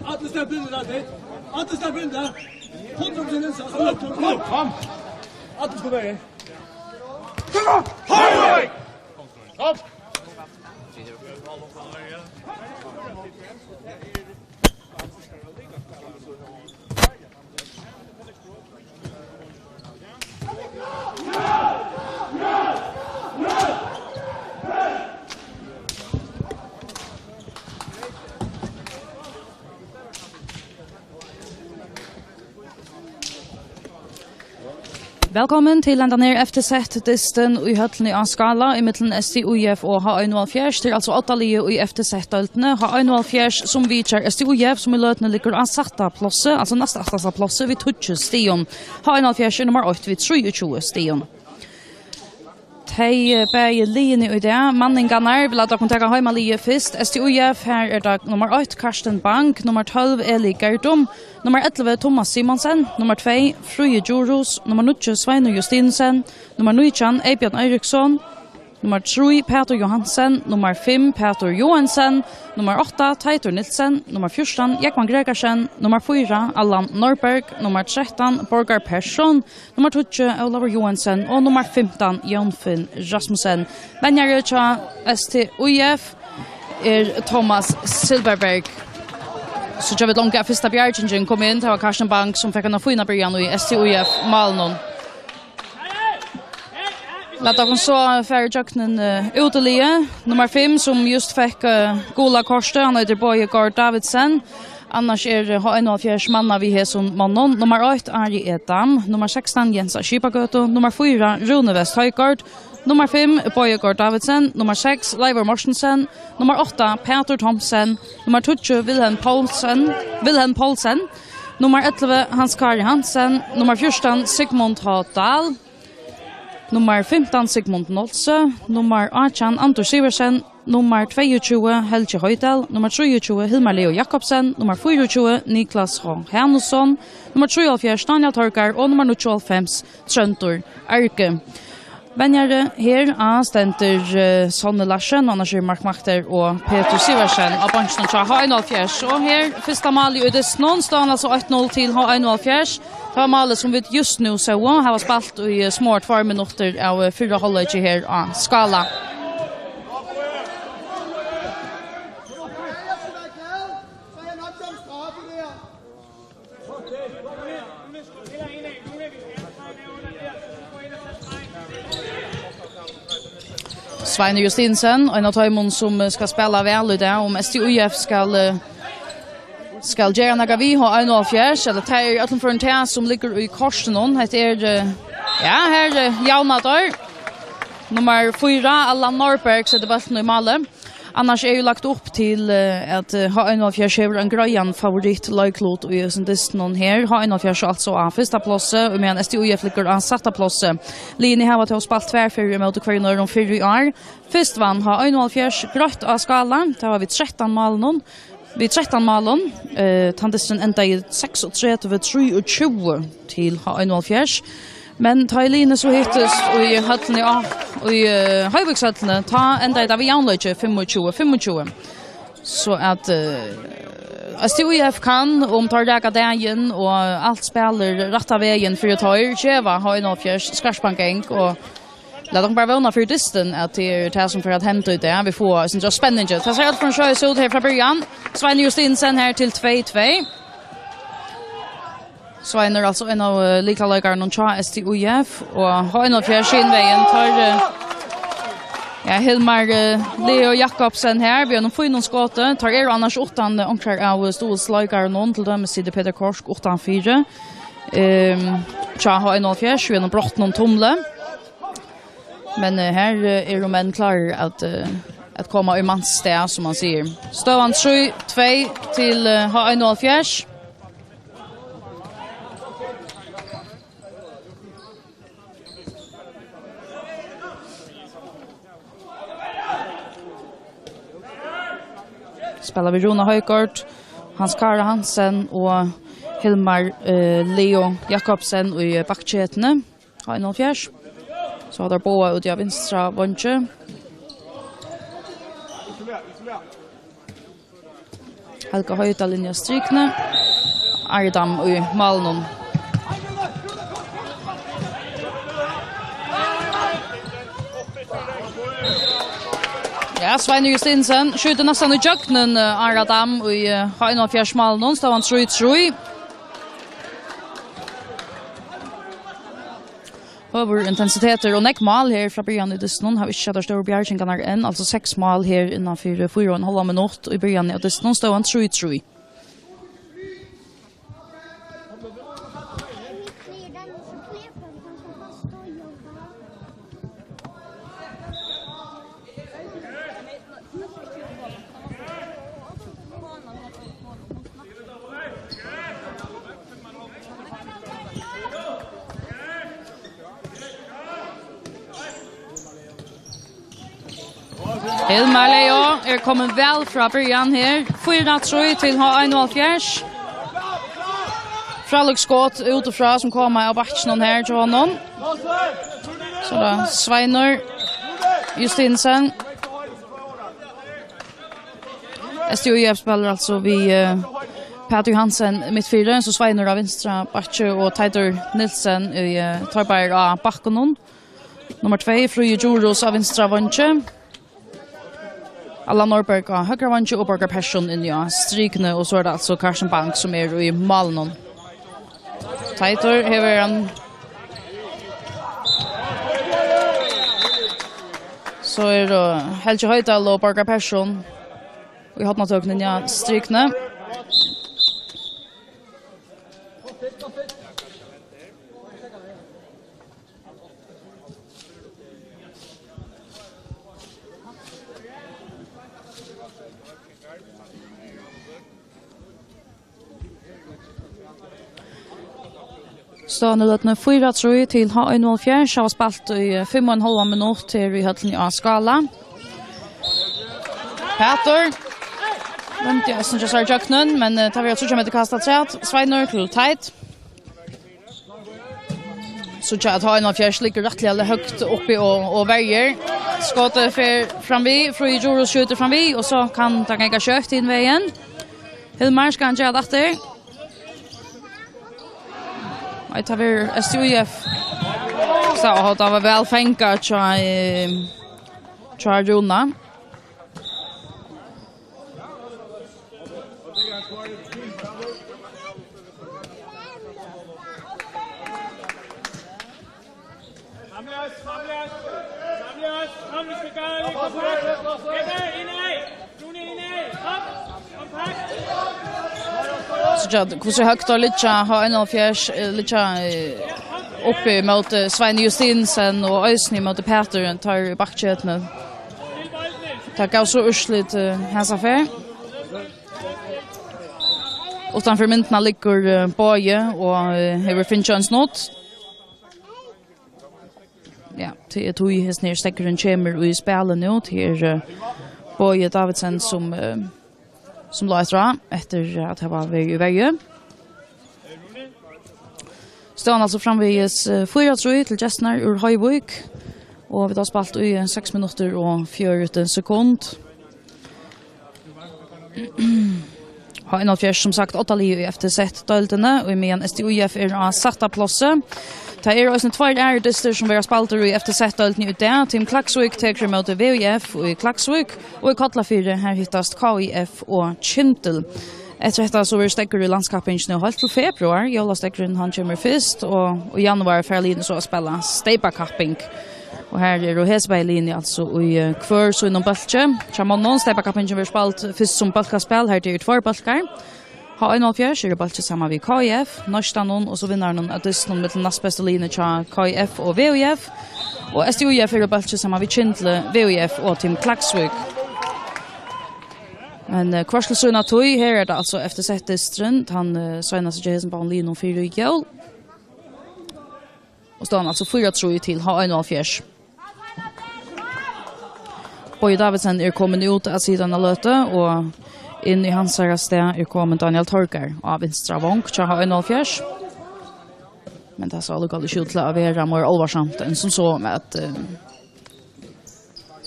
Atlestäpp in där. Atlestäpp in där. 100% insats. Kom. Atlestäpp på vägen. Kom. Hej! Kom. Velkommen til denne FTZ-dysten i høttene av Skála i midten STÍF og H71. Det altså 8 lige i FTZ-døltene. H71 som viser STÍF som i løtene ligger av satta plåse, altså neste aftasta plåse ved 20 stion. H71 nummer 8 ved 23 stion. Hei bæg liene i det. Manningarna vil at dere ta heima lie først. STÍF her det nummer 8 Karsten Bank, nummer 12 Eli Gerdum, nummer 11 Thomas Simonsen, nummer 2 Fruje Djurhus, nummer 9 Sveino Justinsen, nummer 9 Eibjørn Eiriksson, nummer 3 Peter Johansen, nummer 5 Peter Johansen, nummer 8 Teitur Nilsen, nummer 14 Jekvan Gregersen, nummer 4 Allan Norberg, nummer 13 Borgar Persson, nummer 12 Olaver Johansen og nummer 15 Jonfinn Rasmussen. Venjare tja STÍF Thomas Silberberg. Så jag vet långt att första bjärgingen kom in, det var Karsten Bank som fick en fina början i STÍF Malnon. Låt oss så färgjöknen utelige. Nummer 5 som just fick gola korset, han heter Boje Gard Davidsen. Annars H71 manna vi har som mannen. Nummer 8 Ari Edam, nummer 16 Jens Skipagöto, nummer 4 Rune West Højgaard, nummer 5 Boje Gard Davidsen, nummer 6 Leivor Morsensen, nummer 8 Peter Thomsen, nummer 20 Wilhelm Poulsen, nummer 11 Hans Kari Hansen, nummer 14 Sigmund H. Dahl, nummer 15 Sigmund Nolse, nummer 18 Anders Siversen, nummer 22 Helge Høydal, nummer 23 Hilmar Leo Jakobsen, nummer 24 Niklas H. Hanusson, nummer 73 Daniel Torkar og nummer 95 Trøndur Erke. Venjare her er stenter Sonne Larsen, Anders Mark Makter og Peter Siversen av banken fra H71. Og her første mål i Ødesnån står han altså 8-0 til H71. Det var målet som vi just nu så har spalt i små 2 minutter av 4 holdet her av Skála. Sveino Justinsen, en av tøymon som skal spela vel i det, om STÍF skal gjøre noe vi har 71, eller det er utenfor en tæ som ligger i korsen nå, det her Jaunador, nummer 4, Allan Norberg, så det ballen i Male. Annars jo lagt upp till att H71 är en gröjan favorit lagklot och just dysten här. H71 alltså av första platsen och medan STÍF ligger an satta platsen. Linje har varit spalt tvärfyr mot kvar om 4 år. Först vann H71 grött av Skála. Det har vi 13 mål nu. Vi 13 målen. Tandisten ända i 36-23 till H71. Men Thailine så hittas i höllene och i Höjvikshöllene ta ända där vi jaunlöjde 25. Så att STÍF kan om tar räka dagen och allt spelar rätta vägen för att ta Tjeva H71 Skarsbankeng och låt dem bara vana för dysten att det är det som för att hämta ut det. Vi får sånt så spännande. Det ser ut från sjös ut här från början. Sveino Justinsen här till 2-2. Sveiner alltså en av likalagaren och STÍF och H71 skinvägen tar Hilmar Leo Jakobsen här. Vi har någon fin skåte. Tar annars 8 omkring av stolslagaren någon till dem sidor Peter Korsk 8-4. H71 vi har någon brott någon tumle. Men här är de än klar att komma i manssteg som man säger. Stövan 7-2 till H71. Spelar vi Rune Højgaard, Hans Kari Hansen och Hilmar Leo Jakobsen i backkjetene. H71. Så där båda ut av vänstra vånche. Helga höjta linja strykne. Ardam i Malnon. Ja, Svein Justinsen skjuter nästan i jöknen Ardam i H71 Malnon. Står han 3-3. Över intensiteter och neckmal här från början i dysnon har vi inte sett stora bjärkingarna än, alltså 6 mål här innanför 4,5 minut och i början i dysnon står han 3-3. Hilmar Leo kommer väl från början här. 4-3 till H71. Fralukskott utifrån som kommer av backen här till honom. Så då Sveinur Justinsen. STÜF spelar alltså vid Peter Hansen mittfyraren, så Sveinur av vänstra backe och Tider Nilsen tar bara backen. Nummer 2 Fröje Joros av vänstra vånche. Alla Norberg och högra vånche och Borgar Persson in i strykne, och så är det alltså Karsten Bank som är i Malnon. Tider hever en så är det Helge Høydal och Borgar Persson. Vi har något ögonen i strykne. Stående løtene 4-3 til H71 har spalt i 5,5 minutter til i høtlen av Skála. Peter venter jeg synes jeg sær jøknen, men tar vi at Sucha med til kastet træt. Sveinur til Teit. Sucha at H71 ligger rettelig eller høyt oppi og verger. Skåtet framvi, Frøy Joros skjuter framvi, og så kan ta ikke kjøkt inn veien. Hilmar skal han gjøre dette. Jag tar väl STÜF. Så har det var väl fänkat tror Jonna. Hur så högt då lite H71 lite uppe mot Svein Justinsen och Ösni mot Peter tar backchetna. Tackar så ursligt hans affär. Utanför myntna ligger Boje och Hever Finchans not. Ja, det tog ju häst ner stäckeren chamber i spelet nu till Boje Davidsen som la efter att ha varit i vägen. Står han alltså framvis 4-3 till Gestner ur Höjvik. Och vi har spalt i 6 minuter och 4 sekund. H71 som sagt 8 liv i FTZ-döltene och med en STÜF är satta plåse. Det är också 2 dyster som vi har spalt i FTZ-döltene ut där. Team Klaksvik teker mot VUF och i Klaksvik. Och i Kotlafyre här hittas KIF och Kintel. Efter detta så var det stäcker i landskapingen nu helt till februar. Jolla stäckeren han kommer först och i januari för linjen så att spela Steipa kapping. Och här är det Hesberg-linje alltså i kvör så inom Böltje. Chamonon Steipa kappingen vi spalt först som Böltkaspel här till 2 Böltkar. H71 är det Böltje samma vid KIF, Norstanon och så vinner någon att det med den näst bästa linjen till KIF och VUF. Och STÜF är det Böltje samma vid Kintle, VUF och Team Klaksvik. Men kvarslsuna tog här är det alltså efter sättestren han sönas Jason på linjen 4 gol. Och står han alltså 4-3 till H71. Boje Davidsen är kommit ut av sidan av löte och in i hans sted är kommit Daniel Torkar av vänstra vånk till H71. Men det så alldeles ut till att vara mer allvarsamt än som så med att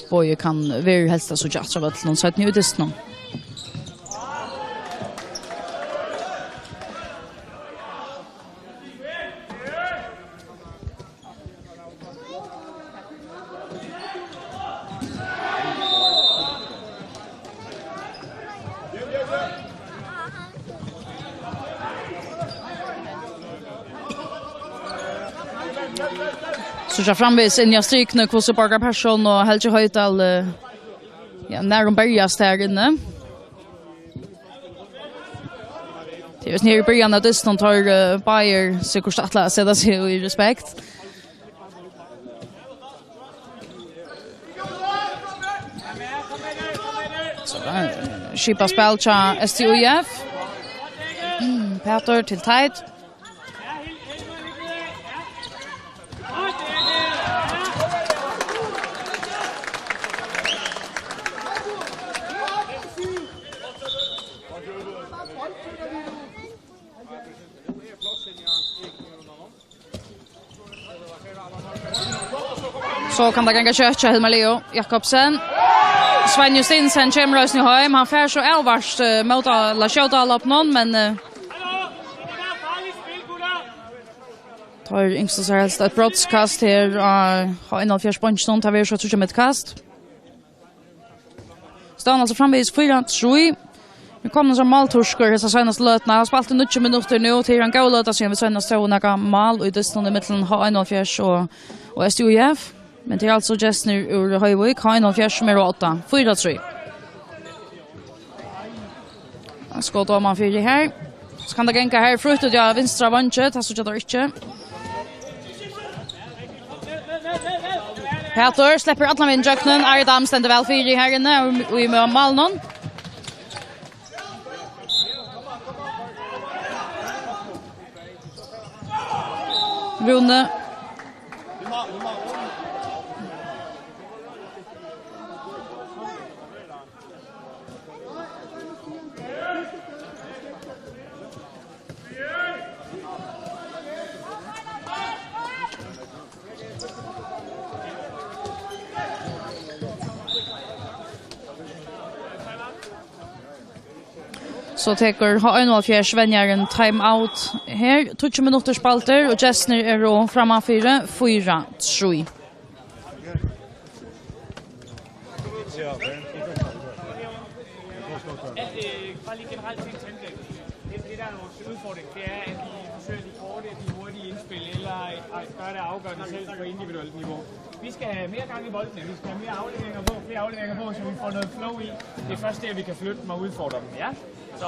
boy kan vara helst så jätte väl någon så att nu det snart. Så jag framvis in jag strykna kvosse Borgar Persson och Helge Høydal när de börjas där inne. Det är nere i början av dystan tar Bayer säkert att sätta sig i respekt. Så Skipa spelcha STÜF. Peter till tight. Så kan det gänga kötcha Hilmar Leo Jakobsen. Sven Justinsen kommer oss nu hem. Han fär så allvarst mot alla skjuta upp någon men tar yngsta så helst ett broadcast här har en av fjärspunkten tar vi så tror jag med ett kast. Stan alltså framvis 4-3. Nu kommer som maltorskor så senaste lötna. Har spelat 90 minuter nu till en goallöta sen vi senast såg några mål i distans i mitten H71 och STÜF. Men det är alltså Jessner ur Höjvik, H71 med 8, 4-3. Skott om man fyra här. Så kan det gänka här frutet jag vinstra vanchet, så jag tar inte. Peter släpper alla med injöknen, Aridam ständer väl fyra här inne och i med Malnon. Rune. Så teker H71 Svenjar en timeout här. 20 minuter spalter och Jessner är då framan 4-3. Vi skal have mere gang i boldene, vi skal have mere afleveringer på, flere afleveringer på, så vi får noget flow i. Det er først der, vi kan flytte dem og udfordre dem, ja. Så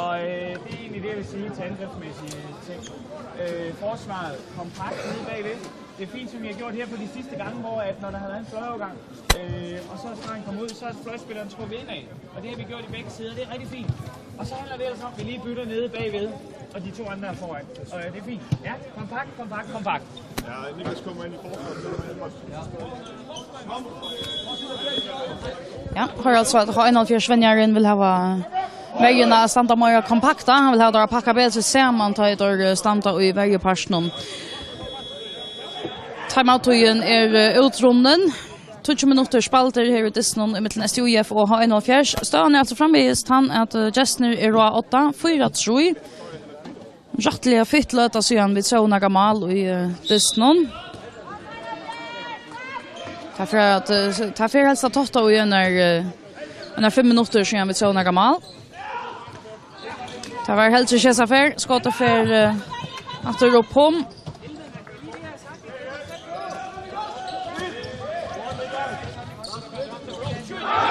det er egentlig det, jeg vil sige til angrebsmæssige ting. Forsvaret kompakt nede bagved. Det er fint, som vi har gjort her på de sidste gange, hvor at når der har været en fløjovergang, og så er stregen kommet ud, så er fløjspilleren trukket indad. Og det har vi gjort i begge sider, det er rigtig fint. Og så handler det ellers om, at vi lige bytter nede bagved, og de to andre er foran. Og det er fint. Ja, kompakt. Ja, Niklas kommer ind i Ja, har alltså att H71 Svenjaren vill ha vägarna standa mer kompakta. Han vill ha där packa bättre samman ta ett standa i varje parsen. Timeouten är utrunden. 20 minuter spalter här ute i mitten STÜF och H71. Stan är alltså framvis han att Jessner är 8 4-3. Rättliga fittlöta sedan vi såg några mål i dystnon. Därför att ta för helst att och när 5 minuter sedan vi såg några mål. Det var helt så affär skottet för att upp på.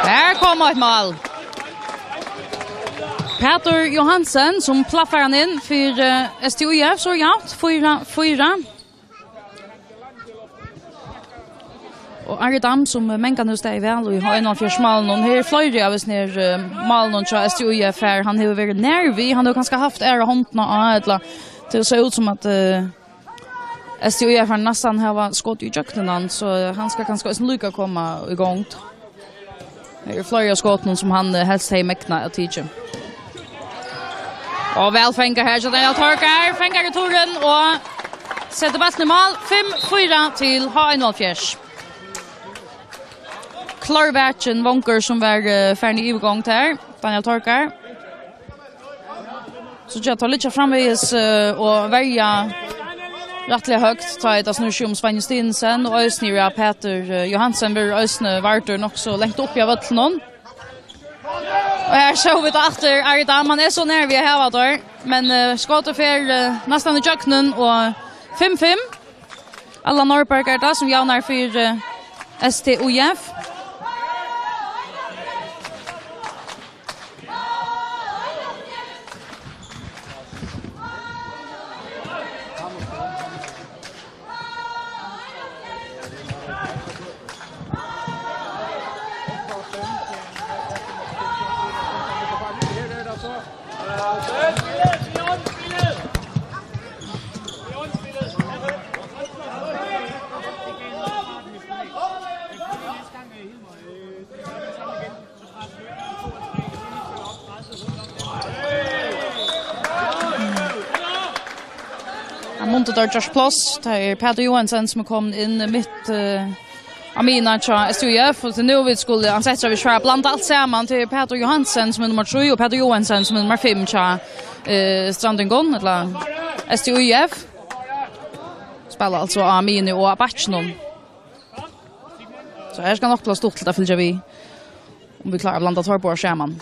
Där kommer ett mål. Peter Johansen som plaffar han in för STÜF så ja 4-4. Och Aridam som mänkan hos dig väl och har en av fjärsmalen här flöjde av oss ner malen och STÜF här han har varit nervig han har ganska haft ära håndna eller det ser ut som att STÜF har nästan har skott i jöknen så han ska ganska lycka komma igång. Det är flera skott som han helst har mäkna att teacha. Och väl fänger här så den jag torkar fänger i torren och sätter bollen i mål. 5-4 till H71. Klarvärchen Vonker som var färdig i övergång där. Daniel Torkar. Så jag tar lite framvis och välja rättligt högt. Ta ett snurr om Sven Stinsen och Ösnira Peter Johansen blir Ösne Vartor också längt upp i vattnet. Och här så vi efter Arda, man är så nära vi har där, men skottet för nästan i jöknen och 5-5. Alla Norrbergar där som jag när för STIF. Monte där just plus där Peter Johansson som kom in mitt Amina cha STIF och nu vi skulle han sätter vi skär blanda allt samman till Peter Johansson som nummer 3 och Peter Johansson som nummer 5 cha Strandingon eller STIF spelar alltså Amini och Abachnon. Så här ska nog bli stort att fylla vi om vi klarar blanda tar på skärmen.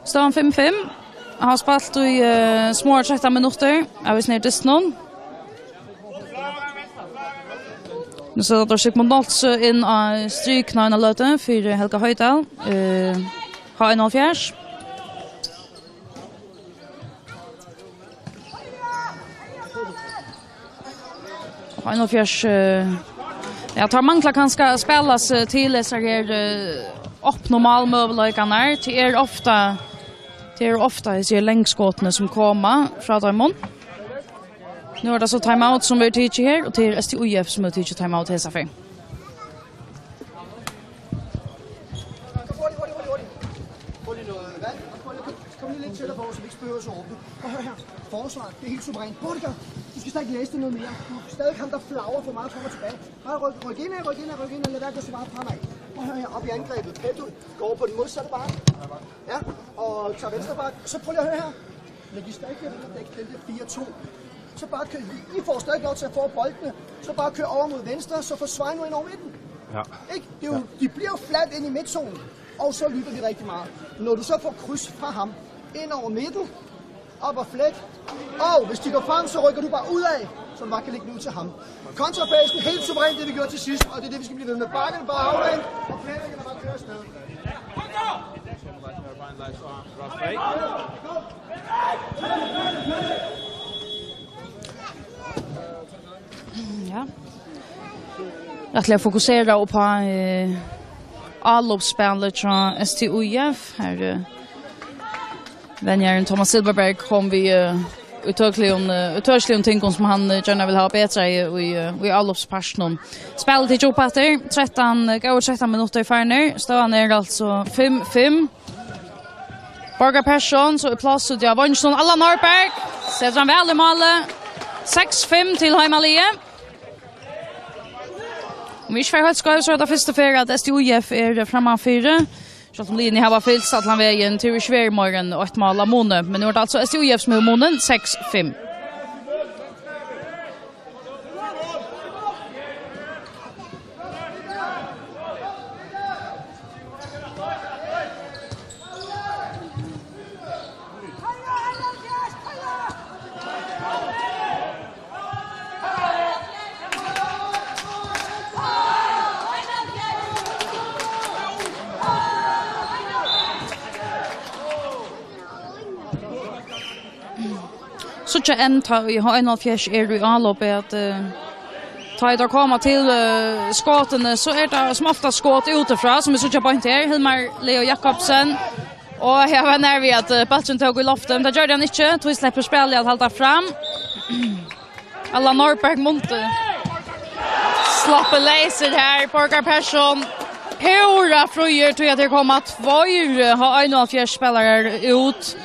Stan 5-5. Har spalt i små 30 minuter. Jag vill ner till snön. Nu så där Sigmund Nolts in i strykna i löten för Helga Höjdal. H71. H71. Jag tar manglar kanske spelas till så här upp normal möjligheterna till ofta. Det är ofta i sig längskåtene som kommer från Daimon. Nu är det så timeout som vi teacher här och till STIF som vi teacher timeout här för. Kom lige lidt tættere på, så vi ikke behøver så åbne. Og hør her, forsvaret, det er helt suverænt. Bordiger, du skal stadig læse det noget mere. Du er stadig ham, der flagrer for meget frem og tilbage. Bare ryk ind, og lad være gå så meget fremad. Og hør her, op i angrebet. Pep, går over på den modsatte bakke. Ja, og tager venstre bakke. Så prøv lige at høre her. Når de stadig kan dække den der 4-2, så bare kør. I får stadig lov til at få boldene. Så bare kør over mod venstre, så får Svein ind over midten. Ja. Ikke? Det er jo, de bliver jo fladt ind i midtzonen. Og så lytter de rigtig meget. Når du så får kryds fra ham, ind over midten, op og flæk. Og hvis de går frem, så rykker du bare ud af, så man bare kan lægge den ud til ham. Kontrabasen, helt suverænt det vi gjorde til sidst, og det er det vi skal blive ved med. Bakken bare afvendt, og flækkerne bare kører afsted. Ja. Jag fokuserar på allopspelet från STIF här. Vänjaren Thomas Silverberg kom vi utörsligen ting som han gärna vill ha bättre i allopspassionen. Spelet i Jopater 13 minuter färner. Ståan är alltså 5-5. Borgar Persson så i plats ut av Vansson alla Norrberg. Sätter han väl i målet. 6-5 till Heimalie. Om vi ikke får høyt skal så er det første ferie at STIF er fremme 4. Så om linjen har fyllt satt han veien til Sverigmorgen og et mål av Måne. Men nå er det altså STIF som er Månen 6-5. Så tjej en tar i H71 är i anloppet att ta där komma till skotten så är det som ofta skott utifrån som vi så tjej på inte här Hilmar Leo Jakobsen och jag var när vi att bollen tog i loften där gör han inte två släpper spel att hålla fram alla Norrberg Monte slappa laser här Borgar Persson Hurra fröjer till att det kommer två H71 spelare ut.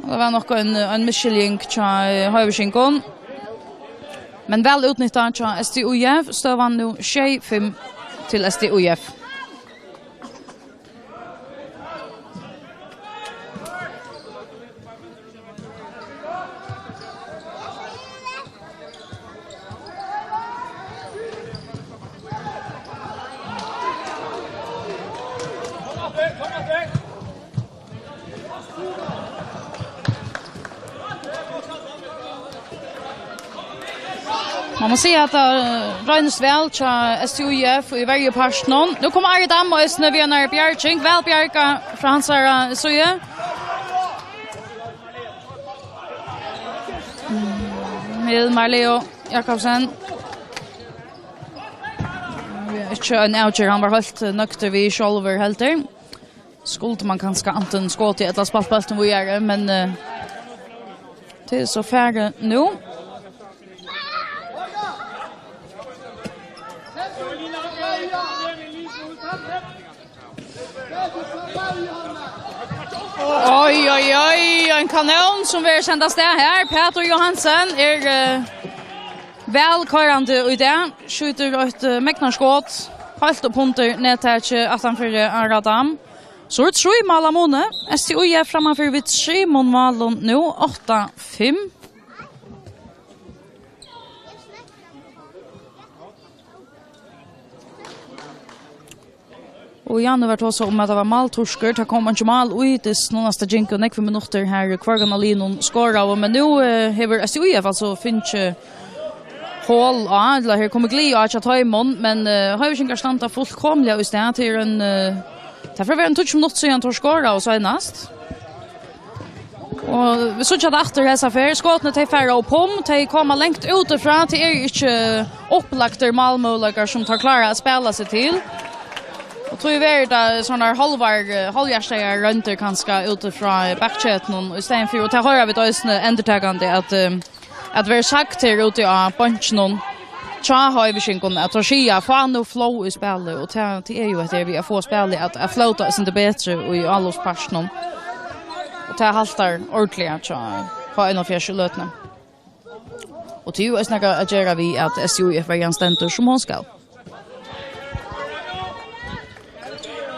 Det var nog en misskilling till Höjversinkon. Men väl utnyttjat till STÜF støvan nu 6-5 till STÜF. Man måste säga att det röjnes väl till STÜF i varje person. Nu kommer Aridam och Östne Vienar Bjärking. Väl Bjärka från hans här Söje. Med Marleo Jakobsen. Inte en outcher, han var helt nökter vid shoulder helter. Skulle man kanske anten skåt i ett av spaltbälten vi gör, men det är så färre nu. Oj, oj, oj, en kanon som vill sändas det här. Peter Johansen är välkörande i det. Skjuter ett mäknarskott. Halt upp under nätätje utanför Aradam. Så är det 3 mål av måne. STÜF framför vid 3 mål nu, 8-5. Och Janne var också om att det var maltorsker. Det kom inte mal ut i någonasta jinko och nekva minuter här. Kvargan Alinon skåra. Men nu har STÜF alltså finns hål av. Eller här kommer gli av att ta imon. Men har vi inte stanta fullkomliga just det till en... Därför var en touch minut siden tar skåra och senast. Och vi såg att efter dessa färger skottene till färre och pom. De kommer längt utifrån. Det är inte upplagda malmölagar som tar klara att spela sig till. Och tror vi det såna halvhjärtiga rönter kanske utifrån backchatten och istället för att ta höra vi då ändetagande att vi sagt till ute av bunchen tja har vi skinkon att Torsia får nu flow i spelet och det är ju att vi får spelet att floata är inte bättre och i allos passion och det haltar ordentligt tja har en av fjärde lötna och det är ju snacka att göra vi att STÜF var ständer som hon ska.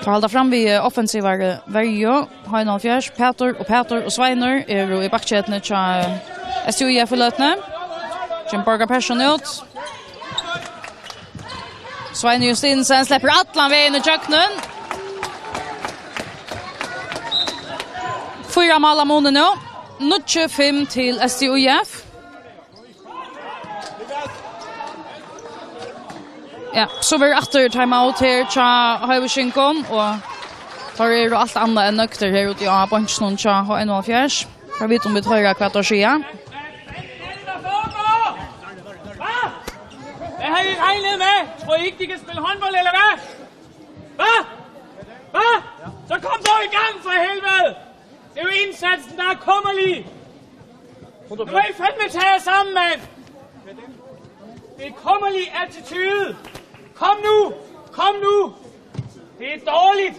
För hålla fram vi offensiva Verjo, H71, Peter och Sveiner är i backchatnet till STÜF för lötna. Jimborga person ut. Sveiner Justinsen släpper Atlan vägen i köknen. 4 mål av månen nu. 0-5 till STÜF. Ja, så blir efter timeout här till Höjversinkon och tar er allt annat än nökter här ute i bunchen till H71. Jag vet om vi tar höra kvart och skia. Hvad har I regnet med? Tror I ikke, de kan spille håndbold, eller hvad? Hvad? Hvad? Så kom så i gang for helvede! Det er jo indsatsen, der er kummerlig. Nu må I fandme tage jer sammen, mand! Det er kummerlig attitude. Kom nu! Kom nu! Det er dårligt.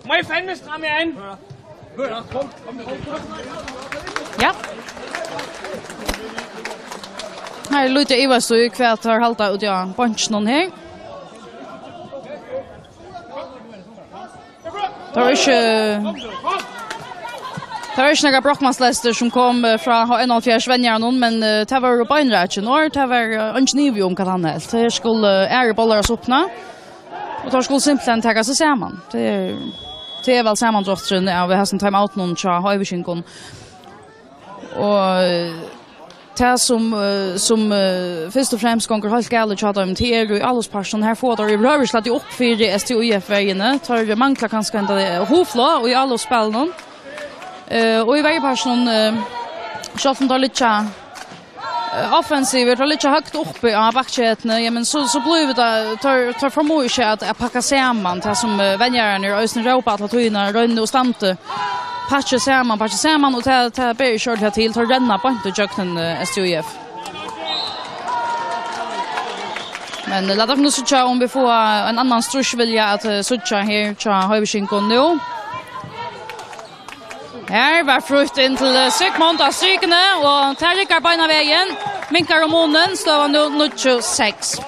Nu må I fandme stramme jer an. Ja. Här lite Eva så kvällt har halta ut ja bunchen här. Det var några brockmanslester som kom från H71 vänjarna men det var beinrätchen och det var ingenivi om kan helt. Det skulle är bollar öppna. Och då skulle simpelt ta sig samman. Det är väl sammandrottren av vi har sån timeout någon tja Höjversinkon. Och det som först och främst gånger helt galet tjata om det är i allos person här får det rörslat upp för STÜF-vägarna tar mankla kanske inte hofla och i allos spel någon och i varje person så tar lite offensiv tar lite högt upp i backchatna ja men så blir det tar förmåga att packa samman det som vänjarna i Östeuropa att tyna rönne och stamte patcha samman och ta bär kört här till tar renna på inte jöknen STÜF. Men låt oss nu se om vi får en annan strush vilja att söka här till Höjversinkon nu. Her var frukt in till Sigmund av strykene, og tar rykker beina veien. Minkar og månen står nå 26.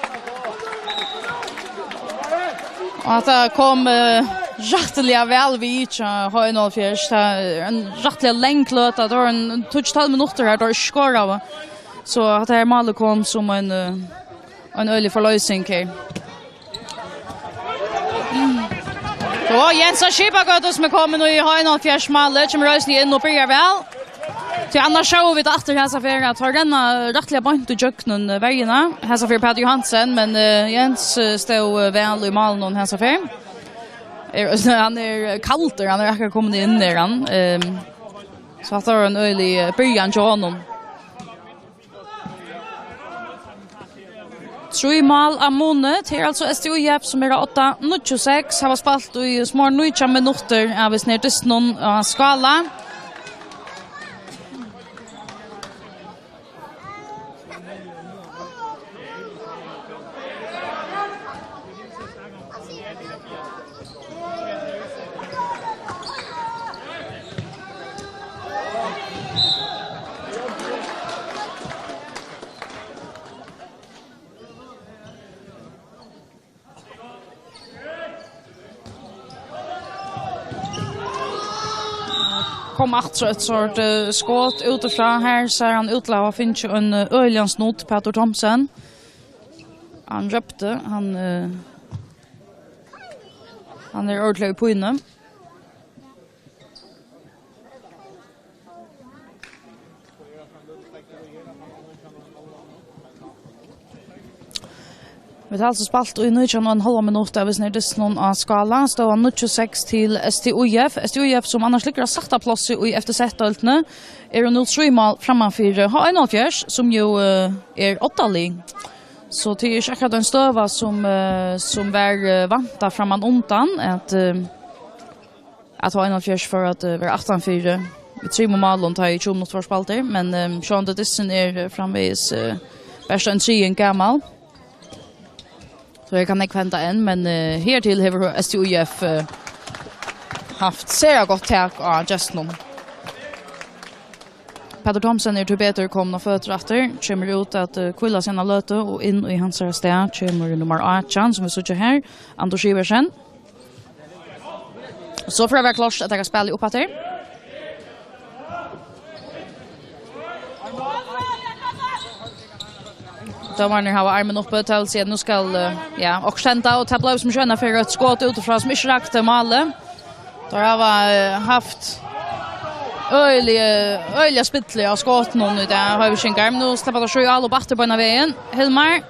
Og at det kom rettelig vel vid til H71. Det en rettelig lengt løt, det var en 12 minutter her, det var skår av. Så at det her malet kom som en øyelig forløsning her. Så Jensen Skipagøte som kommet nå i H71-malet, kommer røysning inn og bryr vel. Til annars så vi det etter hesa for at har denne rettelig bant og jøkken veiene. Hesa for Peter Johansen, men Jens stod vel i malen og hesa for. Han kalter, han akkurat kommet inn der han. Så at det var en øyelig byrjan til honom. 3 mål av måned til altså STÜF som 8-26 har spalt i små 9 minutter av sneddysten av Skála. Kom alltså ett sort skott utifrån här så han utlava finns ju en öljans not Peter Thomsen. Han röpte han ordentlig på inne. Vi har alltså spalt i 9,5 minutter av sneddysten av Skála. Stod han 26 til STÜF. STÜF som annars ligger sakta plass i FTZ-døltene er 0-3 mål frammanfyr H71 som jo 8-lig. Så det er ikke akkurat en støva som var vanta framman undan at H71 for at være 18-4 vi 3 mål og tar i 20 minutter for spalter. Men Sean Dyssen er framvis bäst en 3 gammal. Så jag kan inte vänta än, men här till har STÜF haft ser gott tak av Justin. Peter Thomsen är till bättre komna fötter efter. Kommer ut att kvilla sina löte och in i hans sted kommer nummer 18 som vi ser här, Anders Iversen. Så får det vara klart att jag ska spela upp här. Då var har armen uppe till sig nu ska och sända och ta blå som sköna för ett skott utifrån som inte rakte målet. Då har haft öliga spittliga skott någon i det har vi skinkar nu släpper det sjö all och batter på den vägen. Hilmar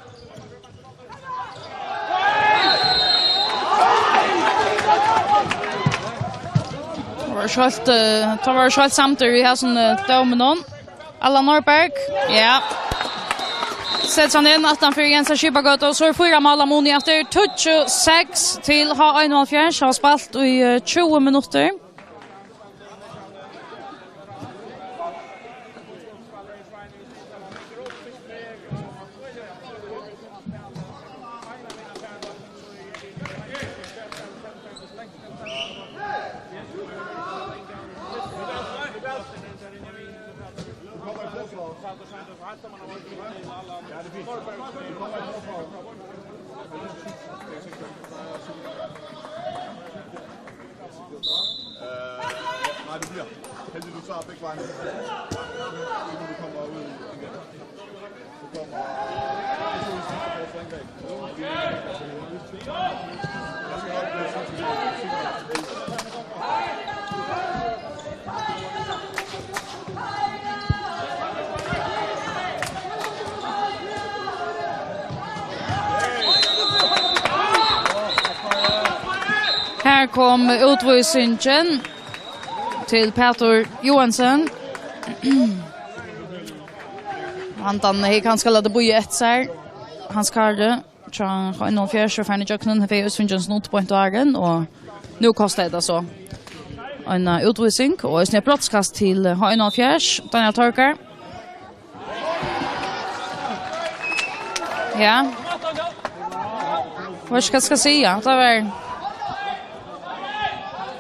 var skott samtidigt i här sån domen alla Norberg. Ja. Sätts han in 18 för Jens Skipagöte och så är 4 mål av Moni efter 26 till H71 har spalt i 20 minuter. Nej, det bliver. Heldig, du tager begge vejen. Inden du kommer ud igen. Du kommer... Här kom utvisningen till Peter Johansen. Han är ganska lite bo i ett sär. Han skarde. Han har en fjärde och färdig jöknen. För utvisningen snott på en dagen. Och nu kostar det så. En utvisning. Och en snett brottskast till H71. Daniel Torkar. Ja. Vad ska jag säga? Det var...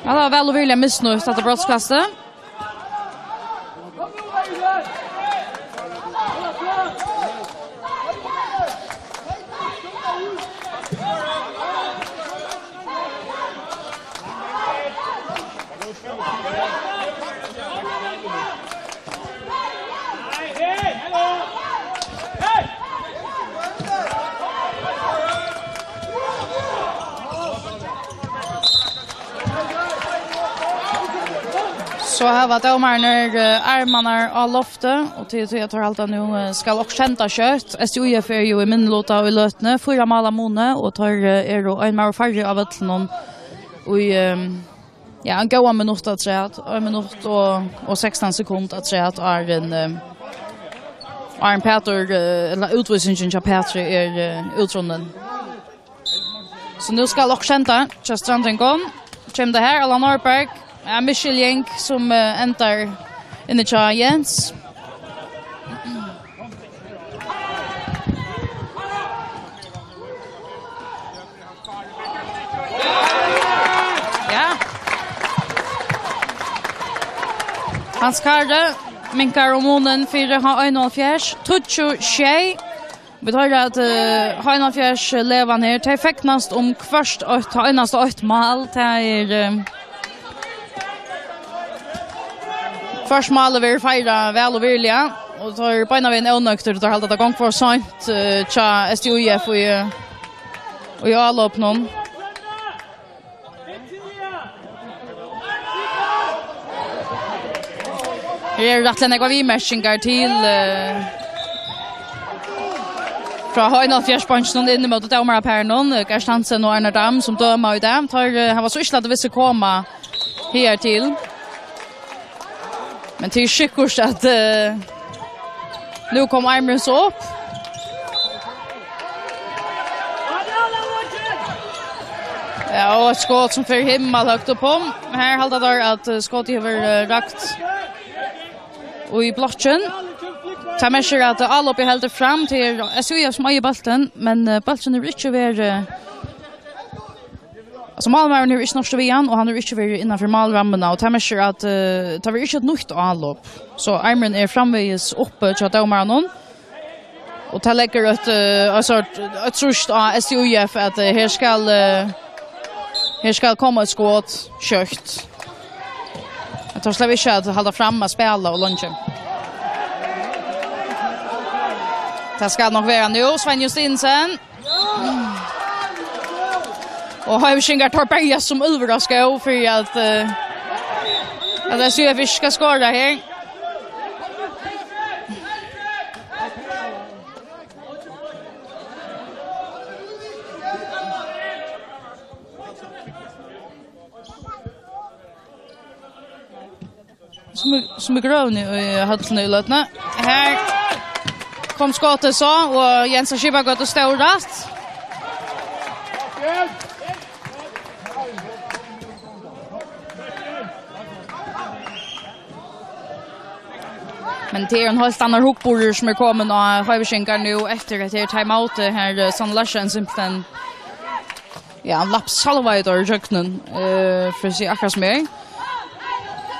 Ja, det var väl och vilja missnöjt att det brottskastet. Så här var domaren armarna av loftet och till jag tar allt nu ska också känta kött. STIF är ju i minnelåta och i lötne 4 mål måne och tar då en mer färdig av någon och ja en goda minut att säga att 1 minut och 16 sekunder att säga att Arn Peter eller utvisningen av Peter är utronden. Så nu ska också känta just stranden kom. Kom det här Allan Norberg. Michel Jenk som enter in i Jens. Ja. Hans Karde minkar månen för H71. Tucho Shay. Vi tar att H71 levan här. Det effektnast om först att ta endast 8 mål. Det är först mål över fira väl och vilja och tar på en av en onökter tar hållt att gång för sånt tja STIF och jag alla upp någon. Här är rättligen jag vi mäshingar till från H71 in mot domare per någon Karstansen och Arnardam som dömer i dem tar han var så islat att vi ska komma här till. Men till skickors att nu kommer armen så upp. Ja, och ett skott som för himmel högt upp om. Här haltar det att skottet har rakt och i blocken. Ta med sig att alla uppe helt fram till STIF som är i bollen, men bollen är inte över. Alltså Malmö nu är snart igen och han är inte väl innanför målramarna och tar sig att tar vi inte ett nytt anlopp. Så armen är framvägs uppe till domaren och tar lägger ett trust av STIF att här ska komma ett skott kört. Jag tar släpp inte att hålla fram och spela och lunchen. Det ska nog vara nu Sven Justinsen. Och Höjsingar tar börja som överraskar för att STIF ska skåra här. Som är grön i höllen i lötna. Här kom skottet så och Jens Skiva gått och stod rast. Men det är en halvstannar Hondbóltur som är kommit och Höjsingar nu efter att det är timeout här San Larsen simpelthen ja, laps halvväder i köknen för att se akkurat mer.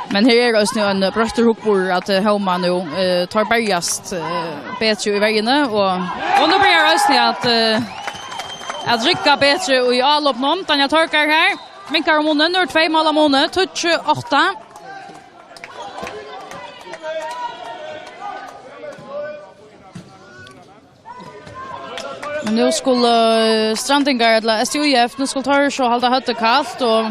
Men här är det nu en brötter Hondbóltur att Homa nu tar bärgast bättre i vägen och nu börjar det att rycka bättre i allop någon. Tanja torkar här. Minkar om månen, nu 2 mål av månen, 28. Men nu skulle Strandingar eller STIF nu skulle ta så hålla hötte kallt och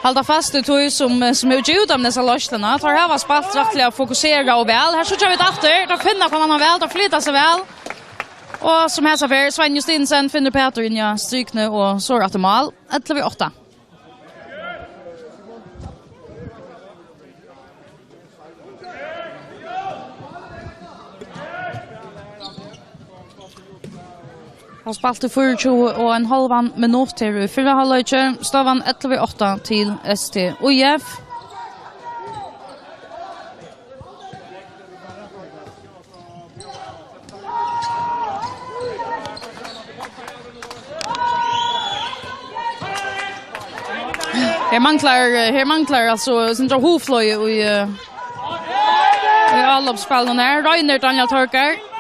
hålla fast det tog som är ut av dessa lösningarna. Tar här var spalt rättliga fokusera och väl. Här så kör vi ett efter. Då finner kan han väl, då flyttar sig väl. Och som hälsar för Sven Justinsen finner Peter in i strykne och så att mål. 11-8. Han spalte 24,5 minuter i 4 halvlek. Stavan 11-8 till STIF. Här manglar alltså Sindra Hoflöj i allopsspelen här. Reiner Daniel Torkar.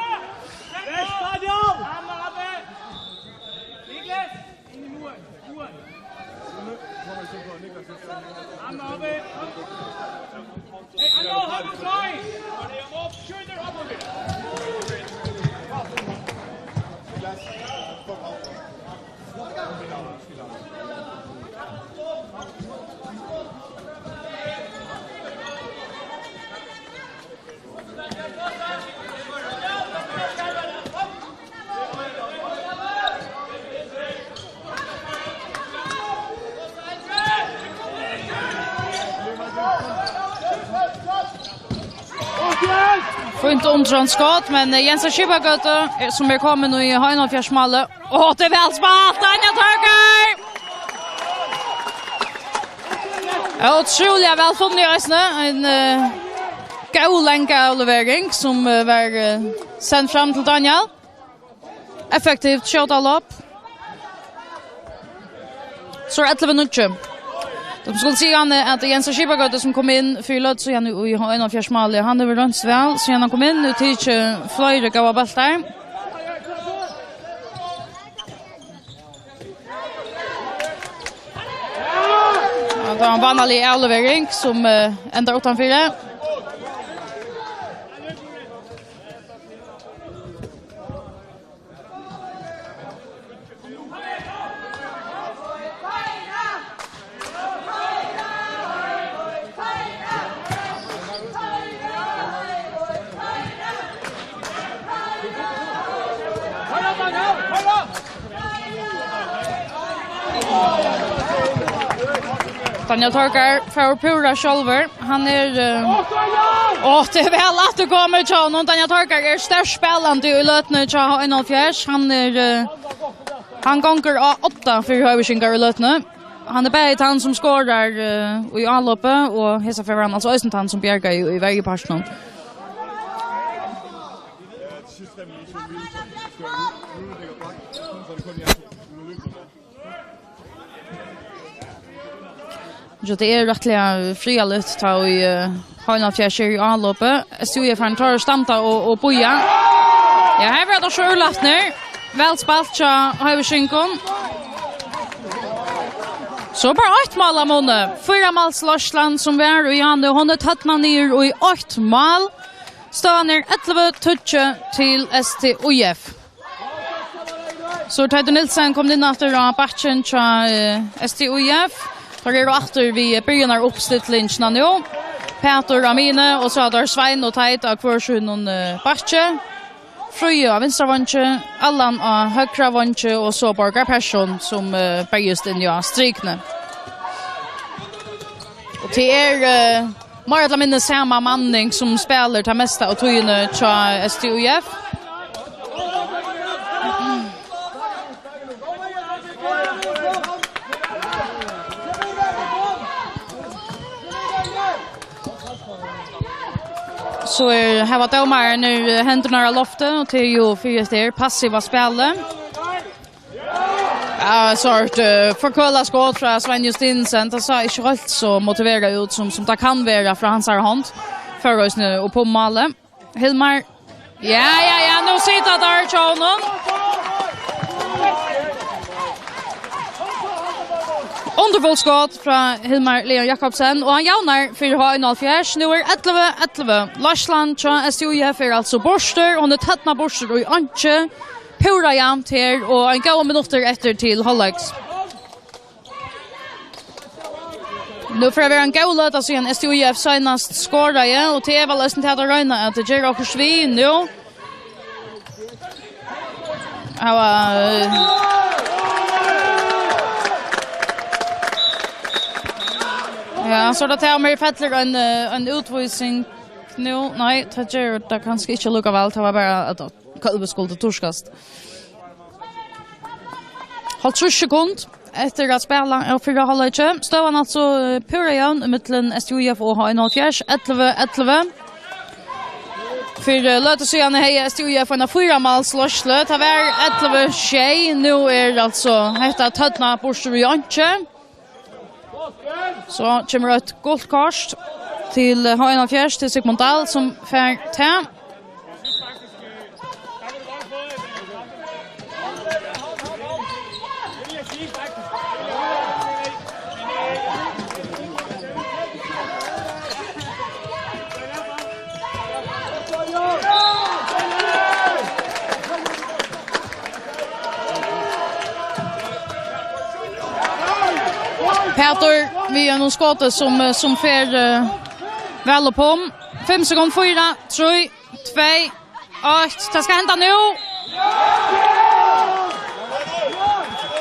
Får inte underhåndskott, men Jens Schibagöte som kommer nu i H71-målet. Och det är väl spalt, Anja Torker! Otroligt väl funnit i ösne. En gålänka-avlevering som var sänd fram till Daniel. Effektivt shot-all-up. Så 11-0. De skulle se att Jens Schibagöte som kom in för löd så igen i H71-målet. Han över runt väl så han kom in nu till flera gåva bollar. Det var en vanlig avlevering som ändrar utanför. Daniel Torkar för pura shoulder. Han är det är väl att det kommer till honom. Daniel Torkar är störst spelande i lötne till H71. Han gånger 8 för höjsingar i lötne. Han är bäst han som skårar i anloppet och hesa för han alltså Östentan som bjärgar i varje passion. Så det är rättliga frialigt ta i H71 i anloppet. STÜF han tar stamta och boja. Ja, här var det så urlatt ner. Väl spalt till H71. Så bara 8 mål av månne. 4 mål Lorsland som var och Janne och hon är tattna ner och i 8 mål. Står ner 11-touch till STÜF. Så Teitur Nilsen kom in efter batchen till STÜF. Tar det åter vi börjar uppställningen nu. Peter Amine och så där Svein och Teit av kvarsun batche. Fröja vänstra vänche, Allan av högra vänche och så Borgar Persson som just in ja strikne. Och det är mer eller mindre samma manning som spelar det mesta och togne till STÜF. Så här var domaren nu händerna av loftet och till ju för passiva spelet. Ja, sort förkolla skott från Sven Justinsen. Det sa inte helt så motiverad ut som det kan vara från hans hand. För oss nu och på målet. Hilmar. Ja, nu sitter där Charlon. Undervollskott från Hilmar Leon Jakobsen och han jaunar för H71. Nu är 11-11. Lorsland till STÜF är alltså borster och det tattna borster och i anke. Pura jämnt här och en gång minuter efter till halvlegs. Nu får det vara en gålet att se en STÜF senast skårade och det är väl nästan till att röna att det ger också svin nu. Ja, så det tar mig fettler en utvisning nu. Nej, det gör det kanske inte lukka väl. Det var bara att kalve skulle torskast. 30 sekund efter att spela och 4 halvlek. Støvan alltså pura jämn mellan STÜF och H71. 11-11. För låt oss se när STÜF en 4 måls losslet. Det var 11-6. Nu är alltså detta tattna borster i anke. Så kommer ett guldkort till H71 till Sigmund Dahl som får ta. Peter, vi är nog skottet som fer väl upp om. 5 sekunder, 4, 3, 2, 8. Det ska hända nu.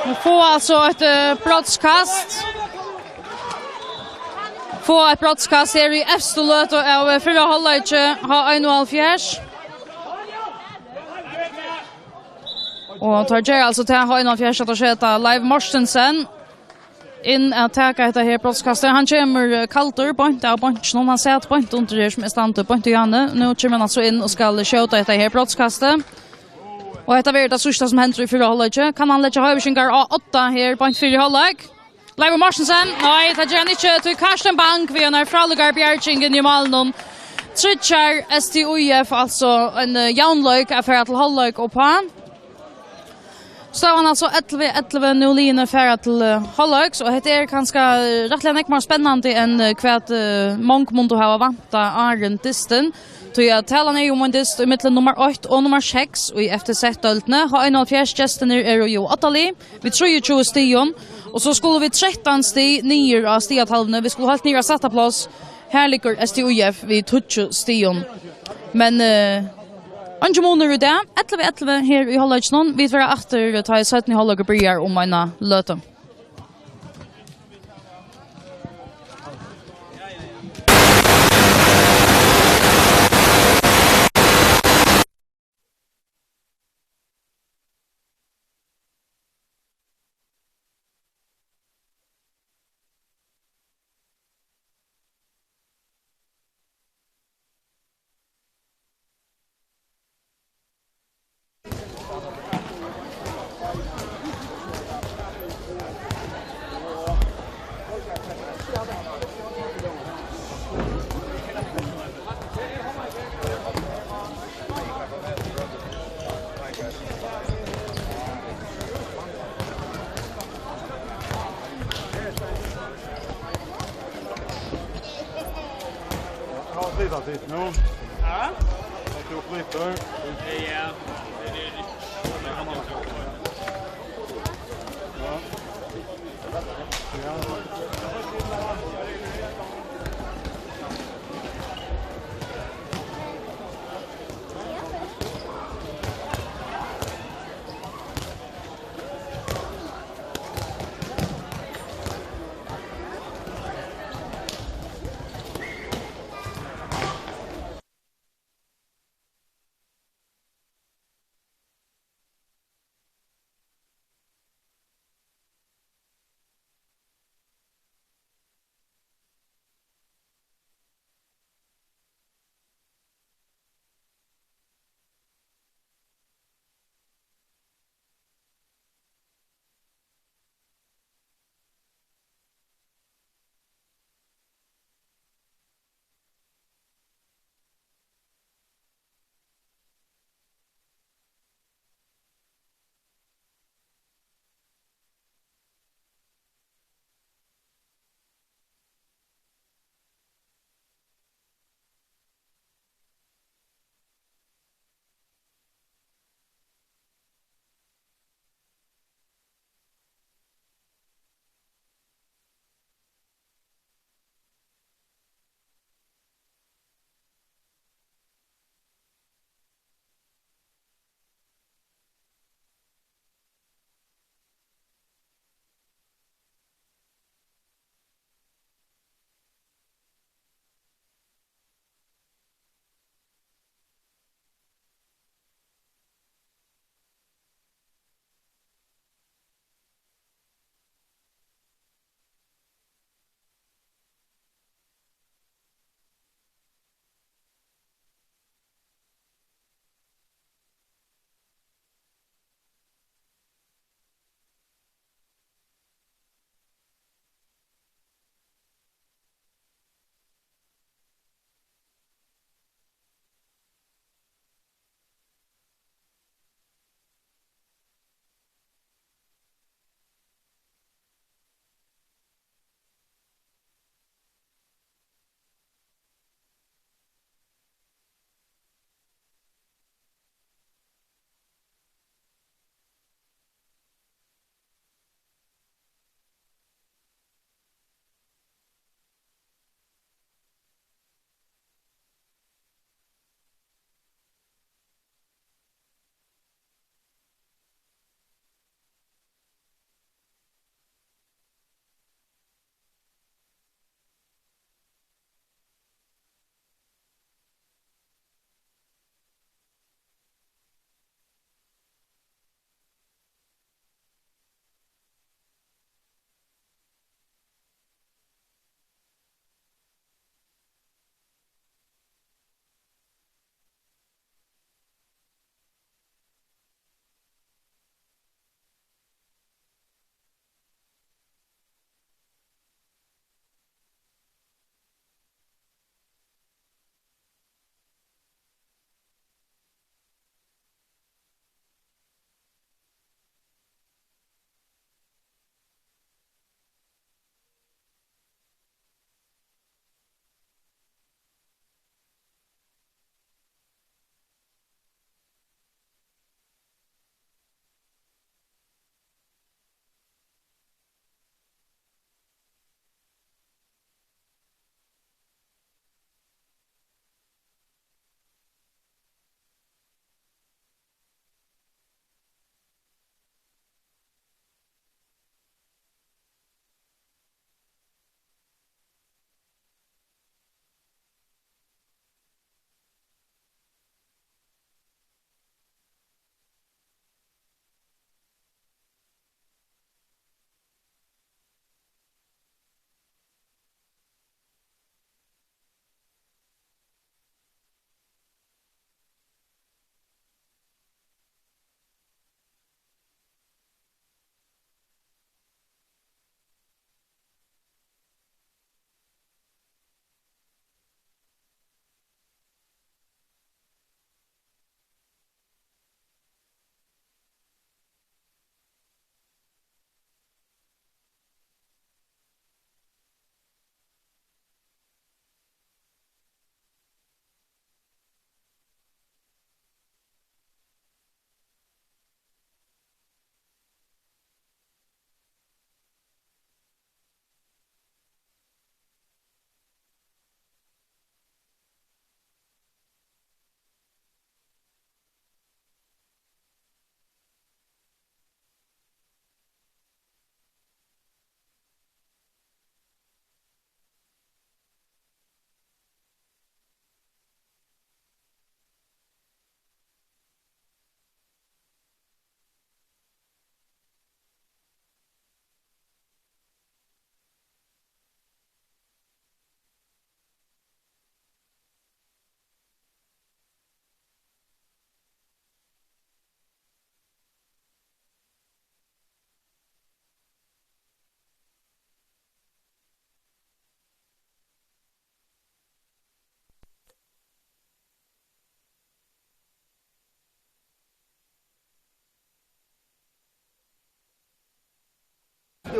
Vi får alltså ett brottskast. få ett brottskast här i efter löt av fyra halvlek har 1,5. Och tar jag alltså till har 1,5 att sköta Live Morstensen in attacka det här brottskastet. Han kommer kalter point av bunch någon han sätter point under det som är stand point i Janne. Nu kommer han alltså in och ska skjuta det här brottskastet. Och detta blir det sista som händer i fyra halvlek. Kan han lägga höjvingar av 8 här på 4 halvlek? Live Morstensen, nej, det gör han inte till Karsten Bank vid en fraligar bjärgingen i Malmö. Tritchar STIF alltså en jaunløyk affär till halvlek och på. Så han alltså 11 Nolina färra till halvlek och det är ganska rättligen mycket mer spännande än kvärt mångmundo har vanta Arjen Disten. Så jag talar ner om en dist i mitten nummer 8 och nummer 6 och i FTZ-döltene har 1,5 gästen är ju 8 li. Vi 23 stion och så skulle vi 13 sti ner av stiatalvene. Vi skulle ha helt ner satta plats. Här ligger STIF vid 20 stion. Men Anjo månader där 11 här i halvlek. Vi får efter ta 17 i halvlek börjar om mina löte. Nu. Ja. Jag tror flyttar. Ja.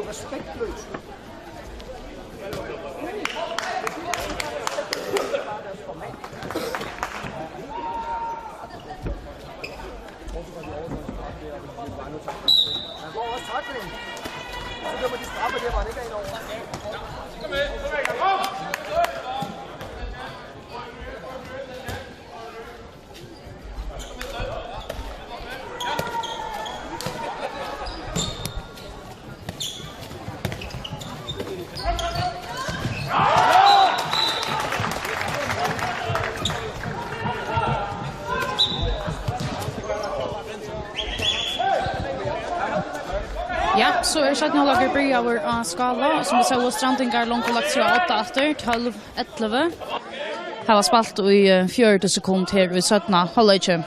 respektløst. Han får også tackling. Så dømmer de straffe der, hvor han ikke er indover. Kom med, kom! Ja, så er det noe bryr av Skála, som vi ser hos Strandingar langt og lagt 8 etter, 12-11. Her var spalt i 40 sekunder her i 17. Holder ikke.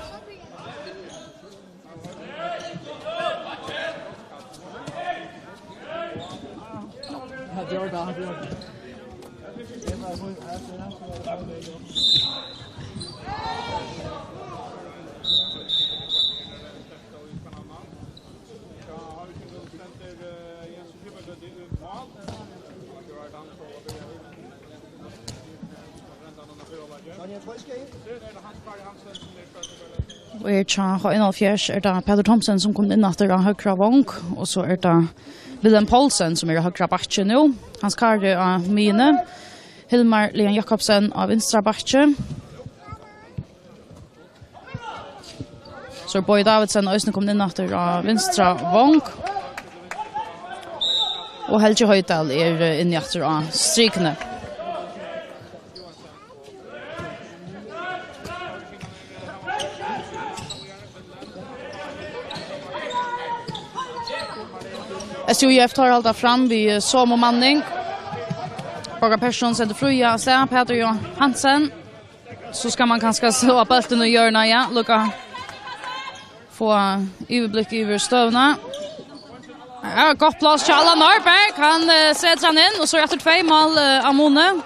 Og H71 det Peter Thomsen som kom inn etter høyre vong, og så det Willem Poulsen som høyre bakke nå. Hans karri av mine. Hilmar Leon Jakobsen av vinstra bakke. Så Boy Davidsen og Øystein kom inn etter vinstra vong. Og Helge Høydal inn etter strikene. STIF tar halda fram vid somomanning. Borgar Persson sätter fria sted, Peter Johansen. Så ska man kanske slå bulten och göra ja, lucka. Få överblick över stövna. Ja, gott plats till Allan Norberg. Han sätter han in och så efter 2 mål Amone.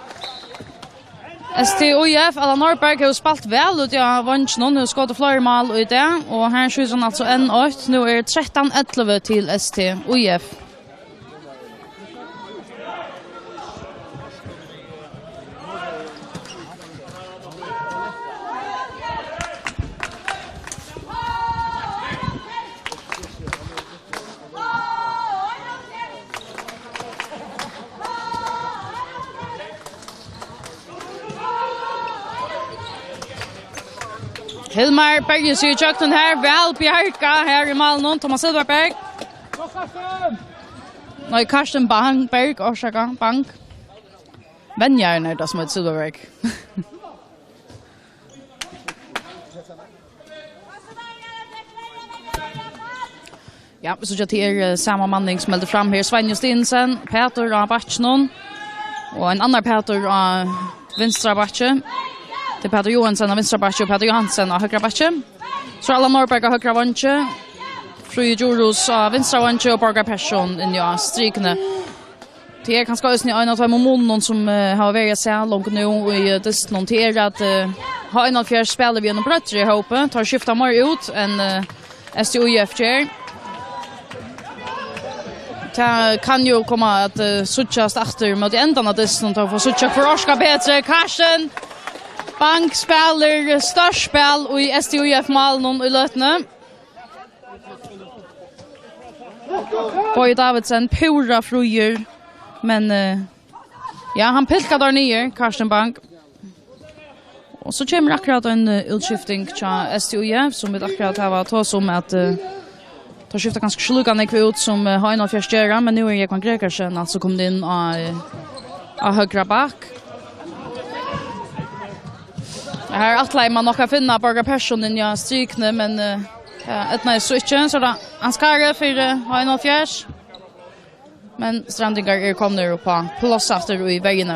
STIF Allan Norberg har spalt väl ut ja vanns någon nu skott flera mål ut det och här skjuter han alltså 1-8 nu är 13-11 till STIF. Hilmar Berges i kjøkken her, vel bjerka her i Malmö, Thomas Silverberg. Nei, Karsten Berg, Orsaka, Bank. Vennjern det som heter Silverberg. Ja, så jag till samma manning som hade fram här, Svein Justinsen, Peter av Batchnon, och en annan Peter av vinstra Batche. Det Peter Johansson av vinstra bakke og Peter Johansen av høyre bakke. Så Allan Norberg av høyre bakke. Frøy Jorus av vinstra bakke og Borgar Persson inn i strikene. Det kanskje også en av måneden som har vært seg langt nå i dysten til at H71 spiller vi gjennom brøtter i håpet. Tar skiftet mer ut enn STIF gjør. Det kan jo komme at suttjast etter mot enden av dysten til å få suttjast for Orska Petre. Karsten Bank spelar startspel och i STIF Malmö i lötne. Boy Davidsen pura frujer. Men ja, han pilkar där nere, Karsten Bank. Och så kommer akkurat en utskiftning till STIF som vi akkurat har tagit om att ta skifta ganska slugande ut som H71 gör, men nu är Ekman Gregersen alltså kommit in av högra back. Här atlar man nog kan finna Borgar Persson i ja strykne men ett nice switchen så då han ska för H71. Men Strandingar kommer upp på plats efter i vägen.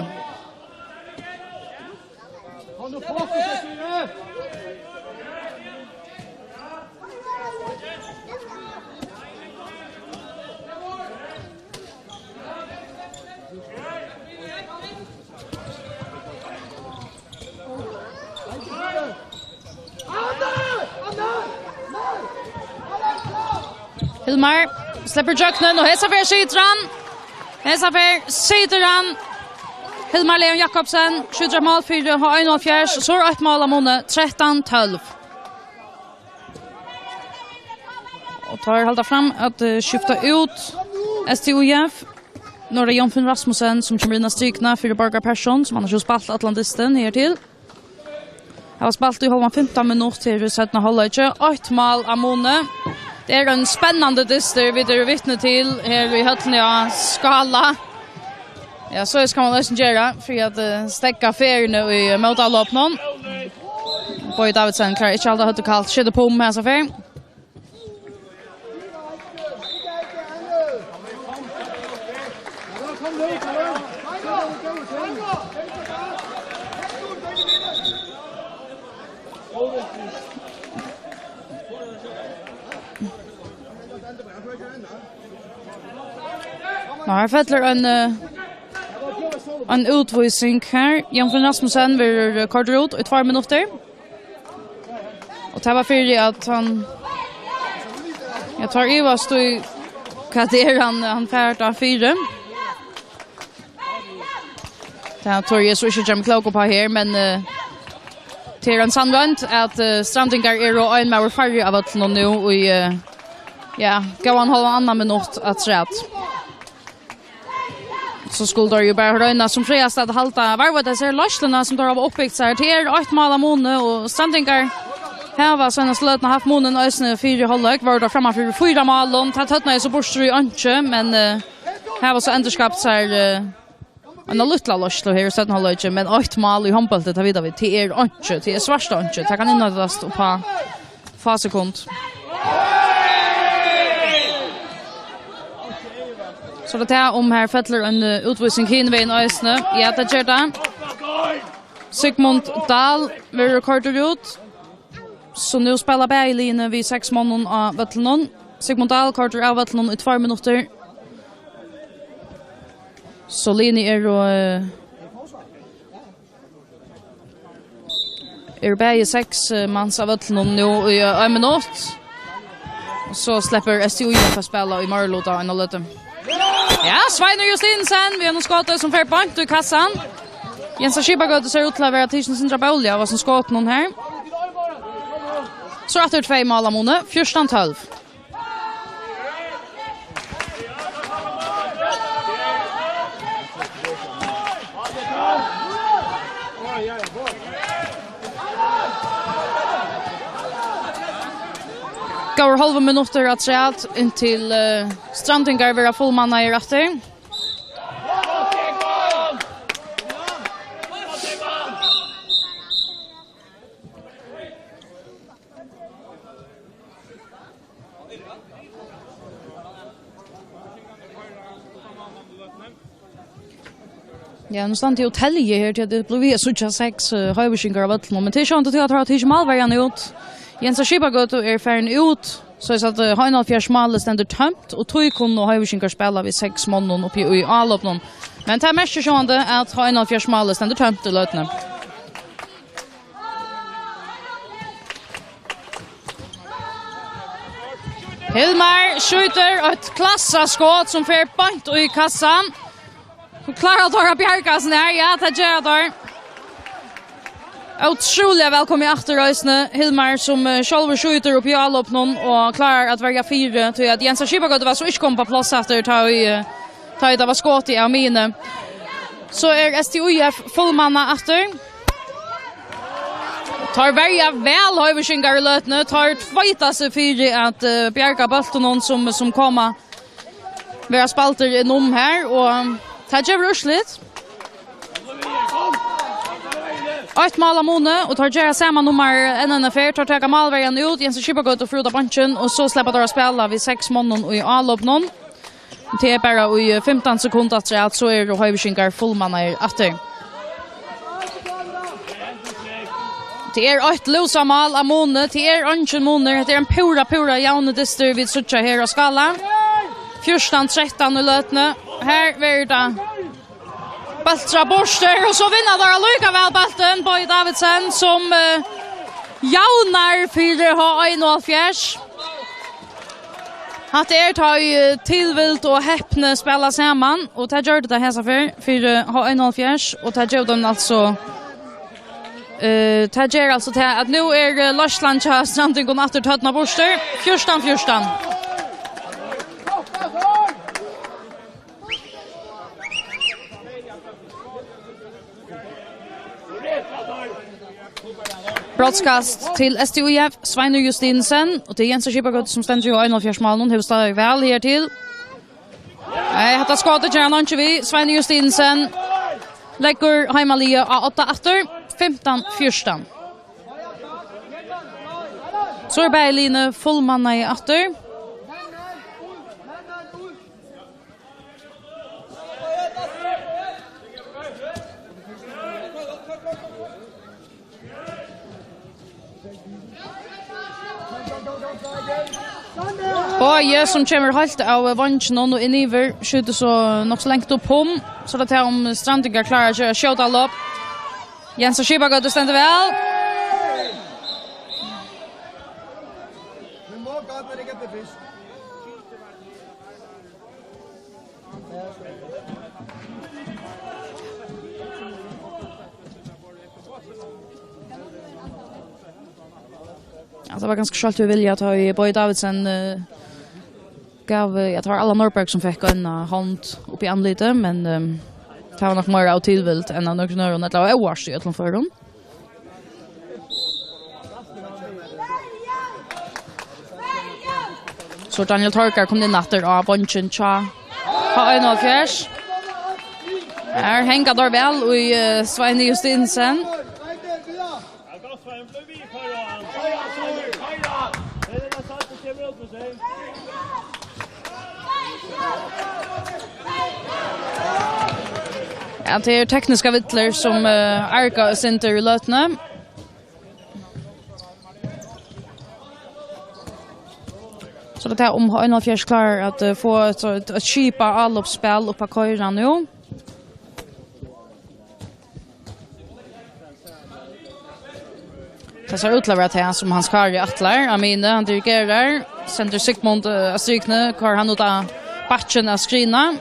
Hilmar släpper jöknen och hälsar för skitran. Nästa för sitter han Hilmar Leon Jakobsen, skjuter mål för H71, så ett mål av Mone, 13-12. Och tar hålla fram att skifta ut STÜF. Nu är det Jonfinn Rasmussen som kommer in och strykna för Borgar Persson som annars har spalt Atlantisten här till. Jag har spalt i halva 15 minuter till 17 halvlek. 8 mål av Mone. Det är en spännande dyster vi är vittne till här i Höllnja Skála. Ja, så ska man nästan göra för att stäcka färgerna i motallöpnen. Boy Davidsen klarar inte alltid att kallt skydda på med sig färg. Nu har Fettler en utvisning här. Jonfinn Rasmussen vill korta ut i 2 minuter. Och det var för att han... Jag tar i vad stod i kateran han färd av 4. Det här tror jag så inte jag klokar på här, men det är en sannvänt att Strandingar är och en med färg av att någon nu och ja, gav han halva annan minut att rätt. Så skulle det ju bara röna som fräst att halta varvet det ser löslarna som tar av uppbyggt sig till 8 mål av Mone och Strandingar här var såna slutna haft Monen och Ösne 4 halvlek var där framme för 4 mål och tattna är så borstru inte men här var så ändskapt så här en lilla löslar här 17 halvlek men 8 mål i Hondbóltur tar vidare till inte till svarta inte det kan innan stå på fasekund. Så det är om här Fettler en utvisning hinvägen Ösne. Ja, det gör det. Sigmund Dahl vill rekorda ut. Så nu spelar Berglin vid 6 månader av Vättelnon. Sigmund Dahl kortar av Vättelnon i 2 minuter. Så Lini är bäge 6 mans av Vättelnon nu i 1 minut. Så släpper STÜF att spela i Marlota en lite. Ja, Svein och Justinsen, vi har nog skottet som färgbank i kassan. Jensa Skibagöte ser ut till att vara Tischen Sindra Bolja, vad som skott någon här. Så efter 2 mål av Mone, 14-12. Går halva minuter att säga in till Strandingar vara fullmanna i rätter. Ja, nu stannar jag hotellje här till det blev så 6 höjvisingar av Vättelnon. Men det är skönt att jag har tagit malvärjan ut. Jensa Skibagöte är färgen ut. Så jag sa att H71 ständer tömt och 2 kunde höjvisingar spela vid 6 månader uppe i allöpnen. Men det är mest skönt att H71 ständer tömt i lötene. Hilmar skjuter ett klassaskott som fer bant i kassan. Klarar att ta Bjarkasen här, ja, det gör det. Otroligt välkommen efter Ösne. Hilmar som själv skjuter upp i allöpnen och klarar att välja 4 till att Jensa Skibagöte var så inte kom på plats efter ta det var skott i Amine. Så är STÜF fullmanna efter. Tar välja väl höjvisingar i lötene. Tar tvajta sig för att Bjarka Böltonon som kommer vara spalter inom här och det gör urslit. 8 mål av Mone och tar göra samma nummer en affär. Tar tagga malvärjan ut. Jensa Skibagöte och fruta bunchen och så släpper de att spela vid 6 månader i allöpnen. Det är bara i 15 sekunder att så är det höjvisingar fullmanna efter. Det är 8 losa mål av Mone. Det är inte Mone. Det är en pura jaune dyster vid Sucha här och Skála. 14-13 i lötene. Här är det Baltra Borster och så vinner där lika väl Balten på Davidsen som jaunar för H71. Hatt tar ju tillvilt och häpne spela samman och det gör det här för H71 och det gör de alltså det gör alltså till att nu är Larsland och Stranding och natter tötna borster 14-14. Broadcast till STIF, Sveinur Justinsen och det är Jens Skipagott som ständer i 41-målen. Hur står väl här till? Nej, hatta skottet gör han inte vi. Sveinur Justinsen lägger hemmalia av 8-8, 15-14. Så är Berline fullmanna i 8. Boje som kommer helt av vanchen och in över skjuter så nog så längt upp om så det är om Strandiga klarar att skjuta all upp. Jens Skipagott det ständer väl. Men må godt, når det ikke er bevidst. Det var ganska skönt att vilja ta i Boy Davidsen gav jag tror alla Norberg som fick en hand upp i anlite men det var nog mer av tillvilt än några nörron att det var i utan för dem. Så Daniel Torkar kom in natter av bunchen cha. Ha en av fjärs. Här hänger där väl och Sveinur Justinsen. Ja, det är tekniska vittler som Arka Center i lötna. Så det är om H71 klarar att få ett skipa alloppspel upp på kören nu. Det ser utleverat här som hans kar i Atlar. Amine, han dirigerar. Center Sigmund Astrykne, kvar han ut av batchen av skrina.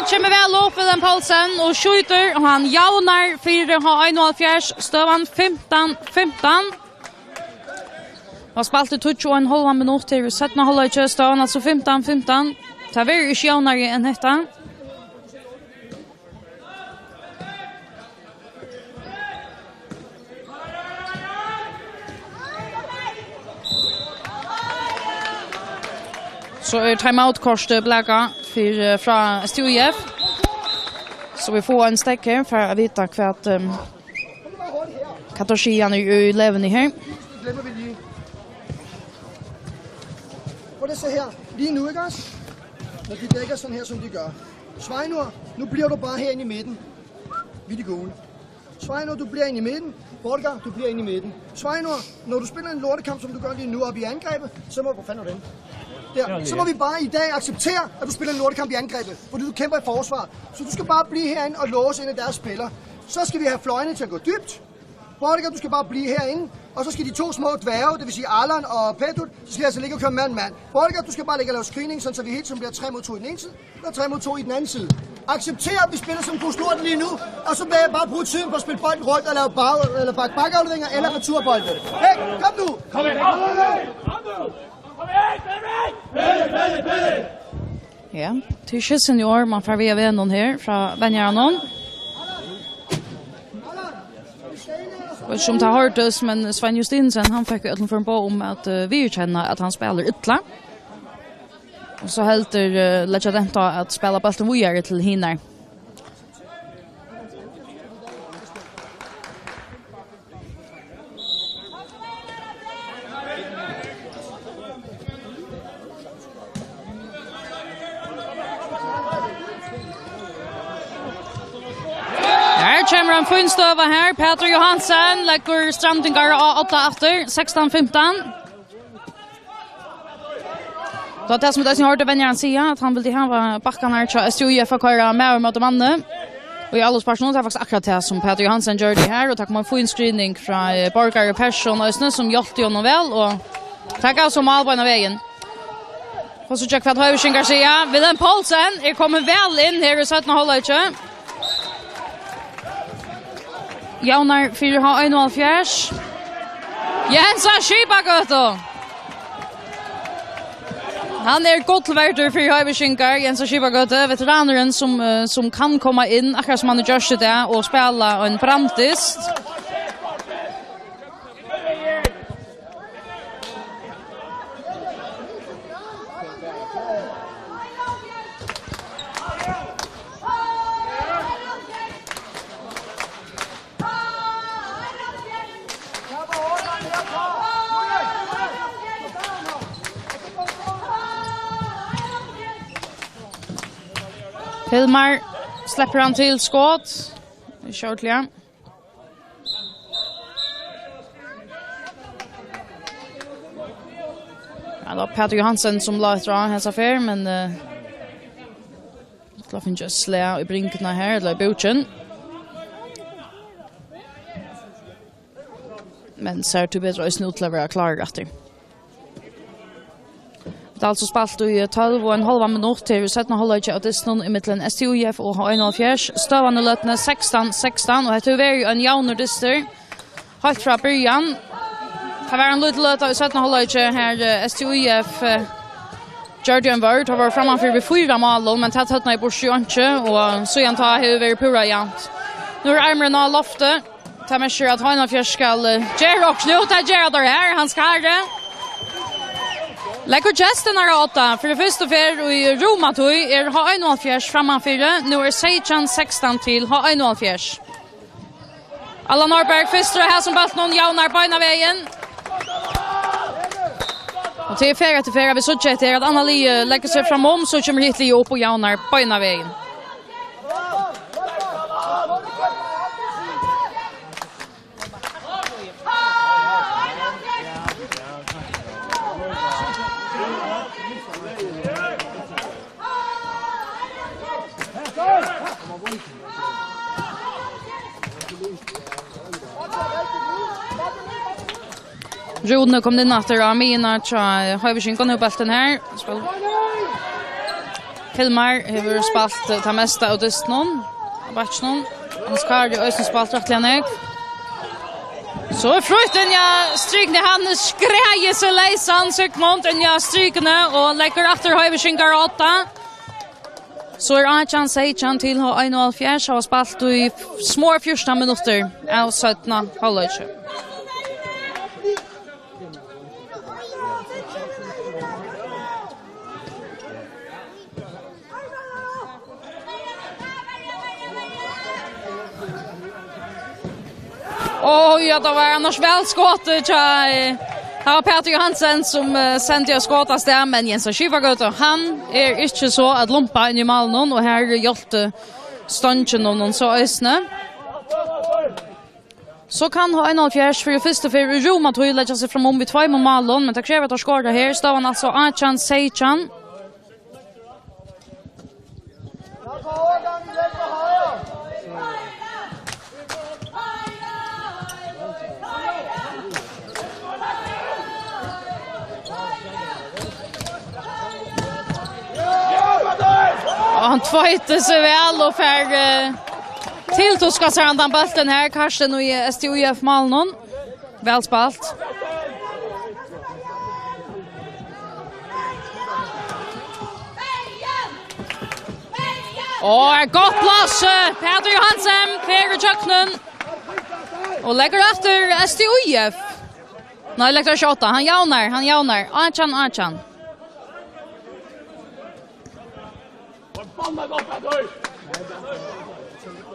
Kommer väl upp för den Paulsen och skjuter och han jaunar för H71 stövan 15-15. Och spaltet touch och en halv minut till sättna hålla i stövan alltså 15-15. Det är ju inte jaunare än detta. Så är timeout-korset bläga från STIF. Så vi får en stäck här för att veta att Katarsian är i leven i här. Glemmer vi lige. Prøv det så her. Lige nu, ikke også? Når de dækker sådan her, som de gør. Sveinur, nu bliver du bare herinde i midten. Vi de gule. Sveinur, du bliver inde i midten. Bortgar, du bliver inde i midten. Sveinur, når du spiller en lortekamp, som du gør lige nu oppe i angrebet, så må... Hvor fanden er den? Der. Så må vi bare i dag acceptere, at du spiller en lortekamp i angrebet, fordi du kæmper i forsvar. Så du skal bare blive herinde og låse ind i deres spiller. Så skal vi have fløjene til at gå dybt. Bortgar, du skal bare blive herinde. Og så skal de to små dværge, det vil sige Allan og Petut, så skal de altså ligge og køre mand-mand. Bortgar, du skal bare ligge og lave screening, så vi helt som bliver 3 mod 2 i den ene side, og 3 mod 2 i den anden side. Accepter, at vi spiller som Kuslort lige nu, og så vil jeg bare bruge tiden på at spille bolden rundt og lave bakafleveringer eller returbolde. Hey, kom nu! Kom ind! Ja, till senior man får via någon här från Benjamin. Och som tar hårt oss men Sveinur Justinsen han fick ödlan för en på om att vi känner att han spelar ytla. Och så helter Legend att spela bollen vidare till hinner. en fin støva her. Peter Johansen lägger strandingar av 8 efter 16-15. Så det som det som hørte Venjaren säga att han ville ha backan här till STIF för köra med mot mannen. Och i alla personer det är faktiskt akkurat det som Peter Johansen gör det här och tack man får en screening från Borgare Persson och som hjälpte honom väl och tack alltså mål på den vägen. Och så check för att Höjsing Garcia, Willem Paulsen kommer väl in här i 17 halvlek. Jaunar 4-1-4. Jensa Skibagöto. Han gott värder för Höjsingkar, Jensa Skibagöto, veteraneren som kan komma in akkurat som han har gjort det och spela en framtist. Hilmar släpper han till skott. Shortly. Ja, Peter Johansen som la ett dra hans affär men Klaffen just slä i brinkarna här eller i butchen. Men ser till bättre att snutla klar rätt. Det är alltså spalt i 12,5 minuter i 17 halvlek av Disney i mitten STIF och H71. Stövande lötene 16-16 och det är en jauner dyster. Helt från början. Det var en liten löta i 17 halvlek här STIF Jordan Ward har varit framför vid 4 mål men tätt hötna i Borsjönche och så igen tar huvud pura jant. Nu är armen av loftet. Ta med sig att H71 ska göra och sluta göra det här. Han ska ha det. Lägger gesten här 8 för det första för i Romatoj är H71 framför. Nu är Seijan 16 till H71. Allan Norberg första här som balt någon jaunar på ena vägen. Och till färre till färre vi så att Anna-Li lägger sig framom så kommer hit upp och jaunar på ena vägen. Rodne kom det natter av mina Höjsing kom upp den här. Hilmar har spalt ta mesta av Disney. Batchnon. Han skar ju ösens spalt rättligen. Så frukten jag strykne han skräje så läsan Sigmund och jag strykne och lägger efter Höjsing 8. Så är Achan Seijan till H71 har spalt i små 14 minuter av 17 halvlek. Ja, det var annars väl skott. Det var Peter Johansen som sände skottas där, men Jens Skibagöto, han är inte så att lumpa in i Malmö och här hjälpte stånchen någon så ösne. Så kan H71 för det första för Roma att lägga sig fram vid 2 mål, men det kräver att han skårar här. Stavan alltså Achan Seijan. Han tvöjte sig väl och för till Toskasrandan bulten här. Karsten och i STIF Malmö. Väl spalt. Och gott loss. Peter Johansen. Peter Jöknen. Och lägger efter STIF. Nej, lägger 28. Han jaunar. Achan.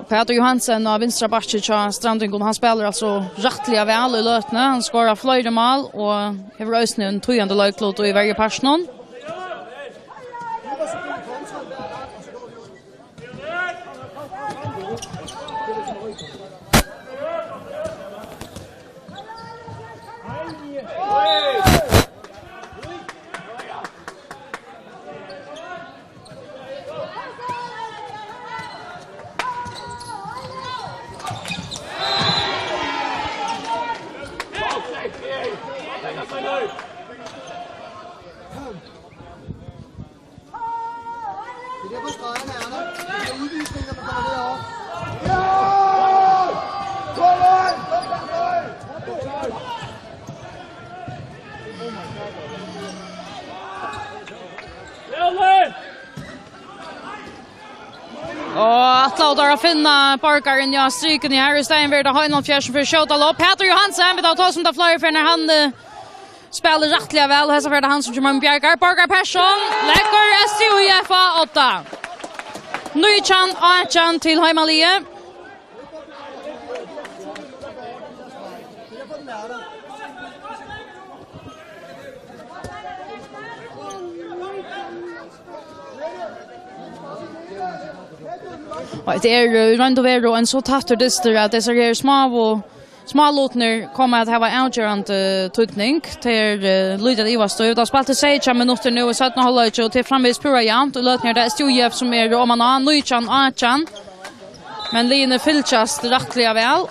Peter Johansen och vinstra backen till Strandingon. Han spelar alltså rättliga väl i lötene. Han skorar flera mål och har röstat en 3:e löklot i varje person. där att finna Parkaren ja stryken i här i stegen vid H71 för skjuta lopp. Peter Johansen vid att ta som där flyger för när han spelar rättliga väl och här för han som kommer Bjärkar Parker Persson läcker STIF 8. Nychan Achan till Heimalie. Och det är Randovero en så tatterdistur att det är små låtner kommer att ha avgörande tydning till Lydia Ivastö. Det har spelat 6 minuter nu i 17 halvlek och till framvis pura jämnt och låtner det är STIF som är om man har Nychan Achan. Men Line Filchast rättliga väl.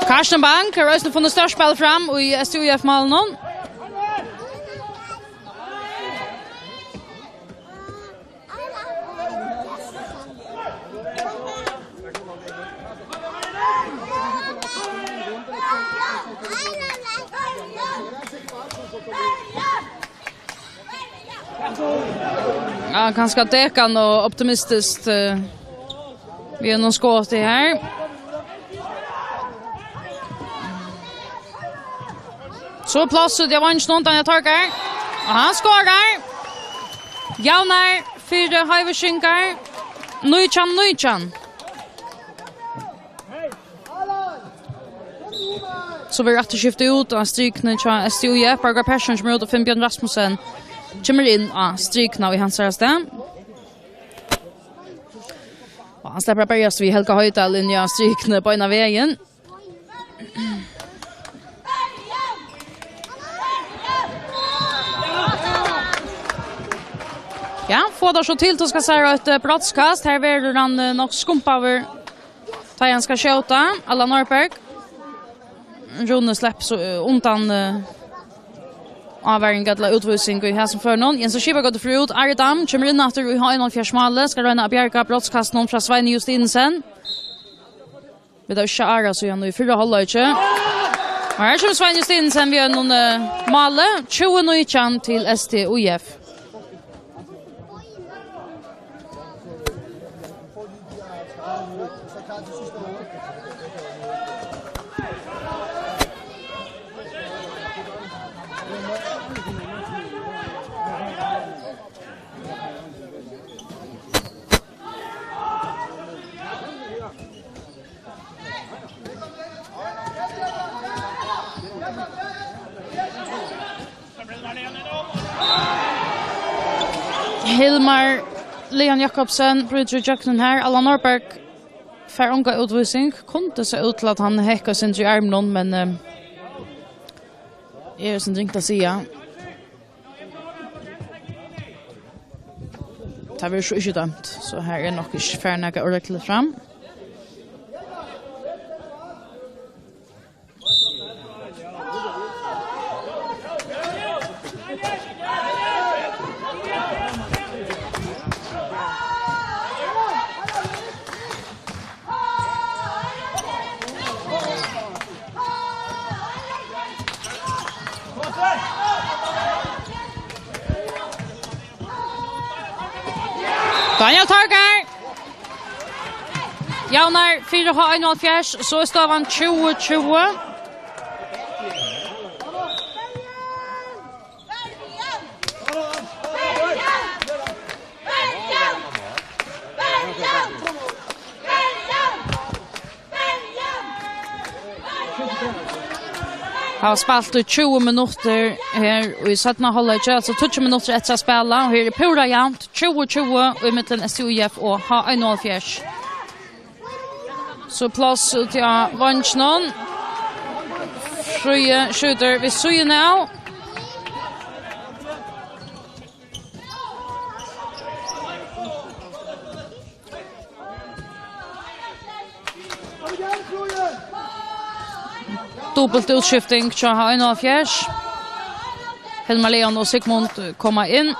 Karsten Bank har rösten från det största spel fram och i STIF-malen. Ja, ganska dekan och optimistiskt vi är någon skåt i här. Så plåset jag vann snart han jag torkar. Och han skårar. Jaunar för Heiverskinkar. Nychan. Så vi rätt skifta ut och strykna till STIF. Parker Persson som är ute och Björn Rasmussen kommer in och strykna i hans rösta. Och han släpper börjas vid Helga Höjdal in i strykna på ena vägen. Ja, får då så till att ska säga ett brottskast. Här vill han nog skumpa över ta han ska skjuta. Alla Norberg. Rune släpps undan avväring att la utvisning i här som för någon. Jens Skiva går till frut. Ardam kommer in efter vi har en 4 ska röna Bjärka brottskast någon från Svein Justinsen. Vi då Shara så igen i 4 halvlek. Här kommer Svein Justinsen vi har någon mål 29 till STIF. Hilmar Leon Jakobsen bryter Jackson här. Allan Norberg för unga utvisning. Kunde se ut till att han häckar sin i armen men är sin ringt att säga. Det var ju inte dömt. Så här är nog inte färdiga ordentligt fram. Daniel Targar. Jaunar 4-1-4 så står han 20-20. Har spalt 20 minuter här i 17 halvlek, alltså 20 minuter efter att spela. Här är pura jämnt, 20-20 i mitten STIF och H71. Så plats ut till Vansjnon. Fröje skjuter vid Sujen nu. Dubbelt utskiftning till H71. Helmar Leon och Sigmund kommer in.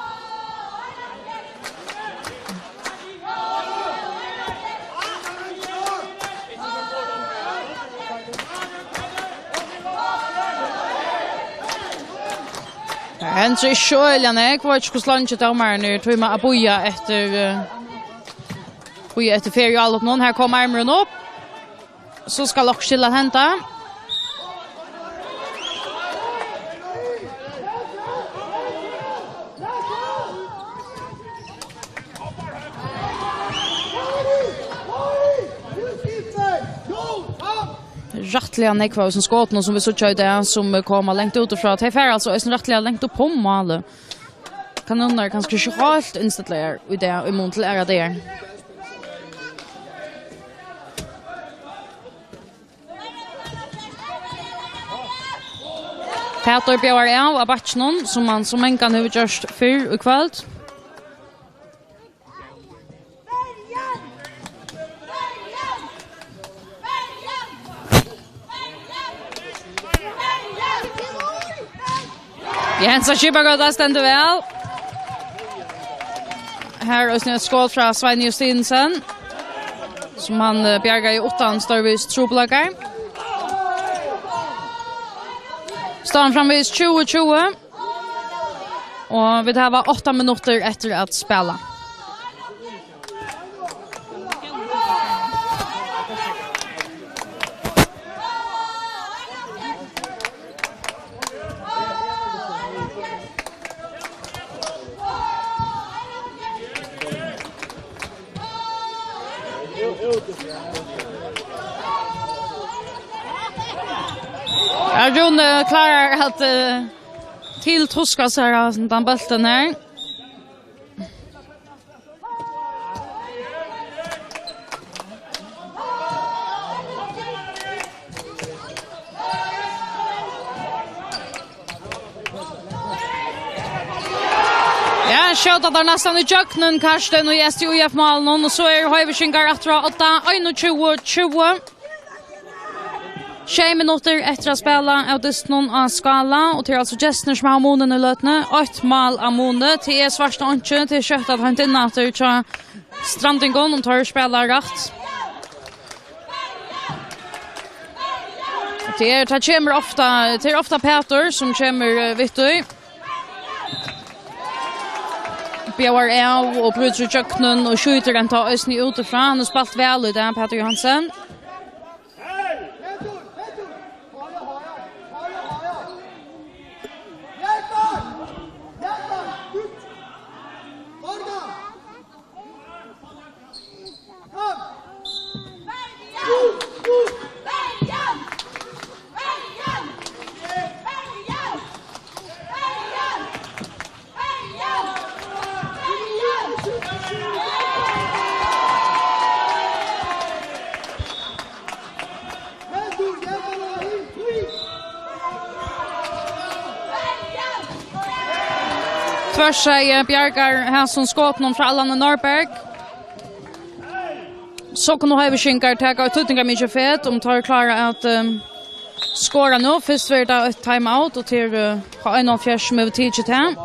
Henry är själv när jag var inte hos lunch av mig nu tror jag att boja efter ferie all upp någon här kommer armen upp. Så ska Lockskilla hämta. Rättliga nekvar som skåten som vi såg ut där som kommer långt utifrån. Det är alltså en rättliga långt upp på målet. Kan undra ganska helt installerar i det emot till är det. Peter bjöd av batchen som man som en kan ha gjort för ikväll. Jensa Schibbergård ständer väl. Här är snöt skål från Svein Justinsen. Som han bjergar i 8 störvis troblagar. Stan framvis 20-20. Och vi har 8 minuter efter att spela. Jon klarar att tilltuska sig här den bollen här. Ja, skjuter där nästan i jöknen Karsten och STIF mål och så är Höjvisingar att dra 8-21-20. 6 minuter efter att spela av dyston av Skála och till alltså gästerna som har månen i lötene. 8 mål av månen till svarsta åndsjö till kött att han inte innatter till Strandingon om tar spela rätt. Det kommer ofta Peter som kommer vittu. Björn av och bryter köknen och skjuter den tar ösni utifrån. Han har spelat väl i den Peter Johansen. Först säger Bjargar här som skåp någon från Allan och Norrberg. Så kan Höjvisingar ta ut tuttingar mycket fet om tar klara att skåra nu. Först var det ett timeout och till H71 med tid till här.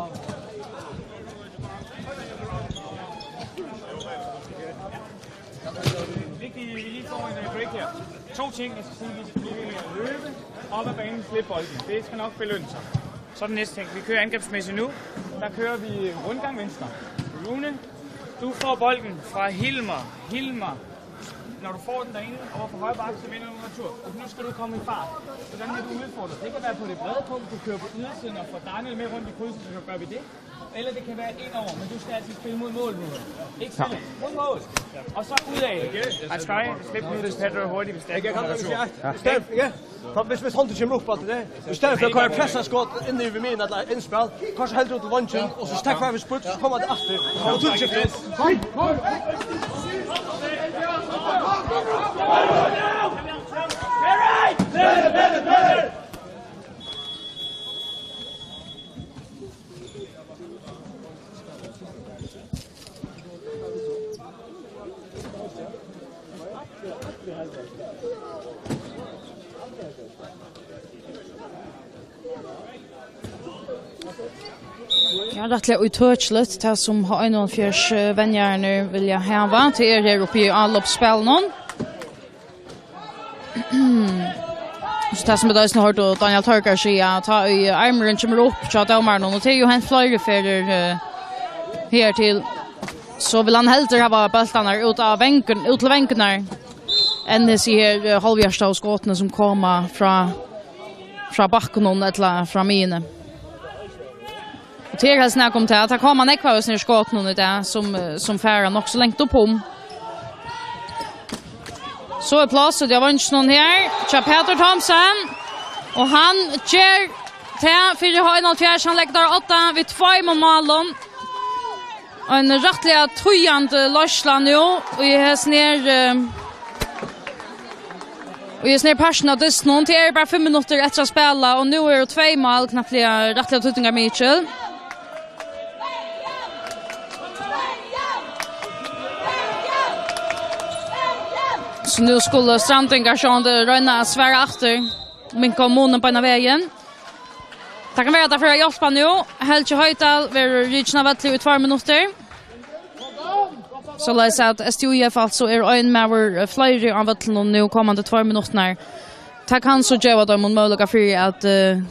To ting, jeg skal sige, vi skal blive ved med at løbe op ad banen, slippe bolden. Det skal nok belønne sig. Så den næste ting, vi kører angrebsmæssigt nu. Der kører vi rundgang venstre. Rune, du får bolden fra Hilmer. Når du får den derinde over for højre bakke, så vinder du retur. Og nu skal du komme i fart. Hvordan vil du udfordre? Det kan være på det brede punkt, du kører på ydersiden og får Daniel med rundt i krydset, så gør vi det. Eller det kan være indover, men du skal altid spille mod mål nu. Ikke stille, mod mål. Og så ud af. At skøje, slip nu, hvis Peter er hurtigt, hvis det er retur. Ja. Hvis vi håndter kommer opp alt det, i stedet for å kunne presse skått inn i min eller innspill, kanskje helt ut til lunchen, og så stekk hver vi spurt, så kommer det efter. Og tullskiftet. Better! Ja, det är uttouchligt det som H71 vänner vill jag häva till här uppe i allopspel någon. Så det som är snart och Daniel Torkar säger ta i armen kommer upp så att domaren och det är ju han flera för här till så vill han hellre ha bollarna ut av bänken ut till bänken där än det ser halvjärsta skotten som kommer från backen eller från mine. Och till har snack om det att kommer han ekva snur skotten och det som färran också längt upp om. Så är plats och det var inte någon här. Tja Peter Thomsen. Och han ger till 4,5. Han lägger där 8 vid 2 mål. En rättliga trojande Larsland nu. Och jag har snär passion av Disney. Det är bara 5 minuter efter att spela. Och nu är det 2 mål. Knappt rättliga tuttingar Mitchell. Så nu skulle Strandingarsson röna svära efter min kommunen på en av vägen. Det kan vara därför jag hjälper nu. Helge Høydal vil rydna vattlig i 2 minuter. Så läs att STIF alltså är en med flera av vattlen nu kommande 2 minuter. Det kan så göra dem möjliga för att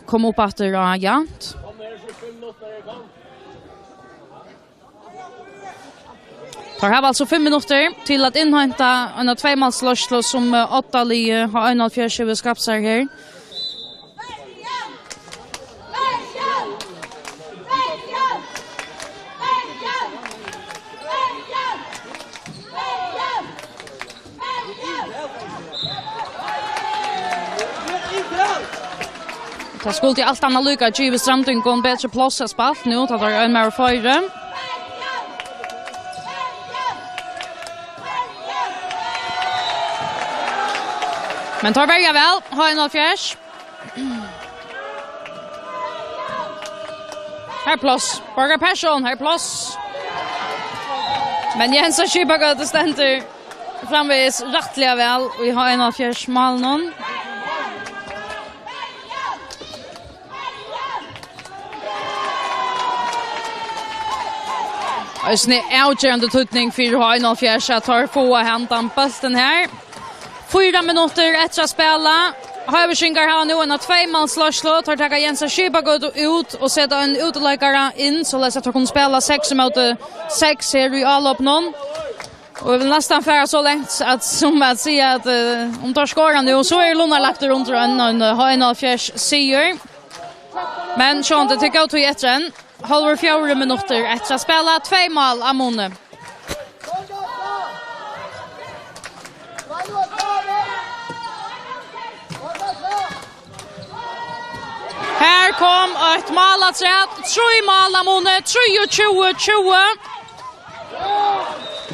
komma upp efter jant. Tar här alltså 5 minuter till att inhämta en 2-målsslåsslo som 8 li har 1,4 skapsar här. Det skulle till allt annat lycka givet Stranding gå en bättre plats att spalt nu. Det är en mer före. Men tar välja väl, har en 1,4. Här plats, Borgar Persson, här plats. Men Jens har Kibagöte ständer framvis rättliga väl. Vi har en 1,4 mål någon. Det är avgörande tutning för att ha en 1,4 att tar få hämta bulten här. 4 minuter efter att spela. Höverskinkar har nu en 2-målsslåsslo. Tar tagga Jensa Kibagöte ut och sätta en uteläggare in. Så läser att hon spelar 6 mot 6 här i allop någon. Och vi vill nästan färra så längt att som att säga att om tar skåran nu så är Lundar lagt runt en 1,4 seger. Men så inte tycker jag tog etren. Halver 4 minuter efter att spela 2 mål av Mone. Här kom ett mål att säga 3 mål av Mone. 23-20.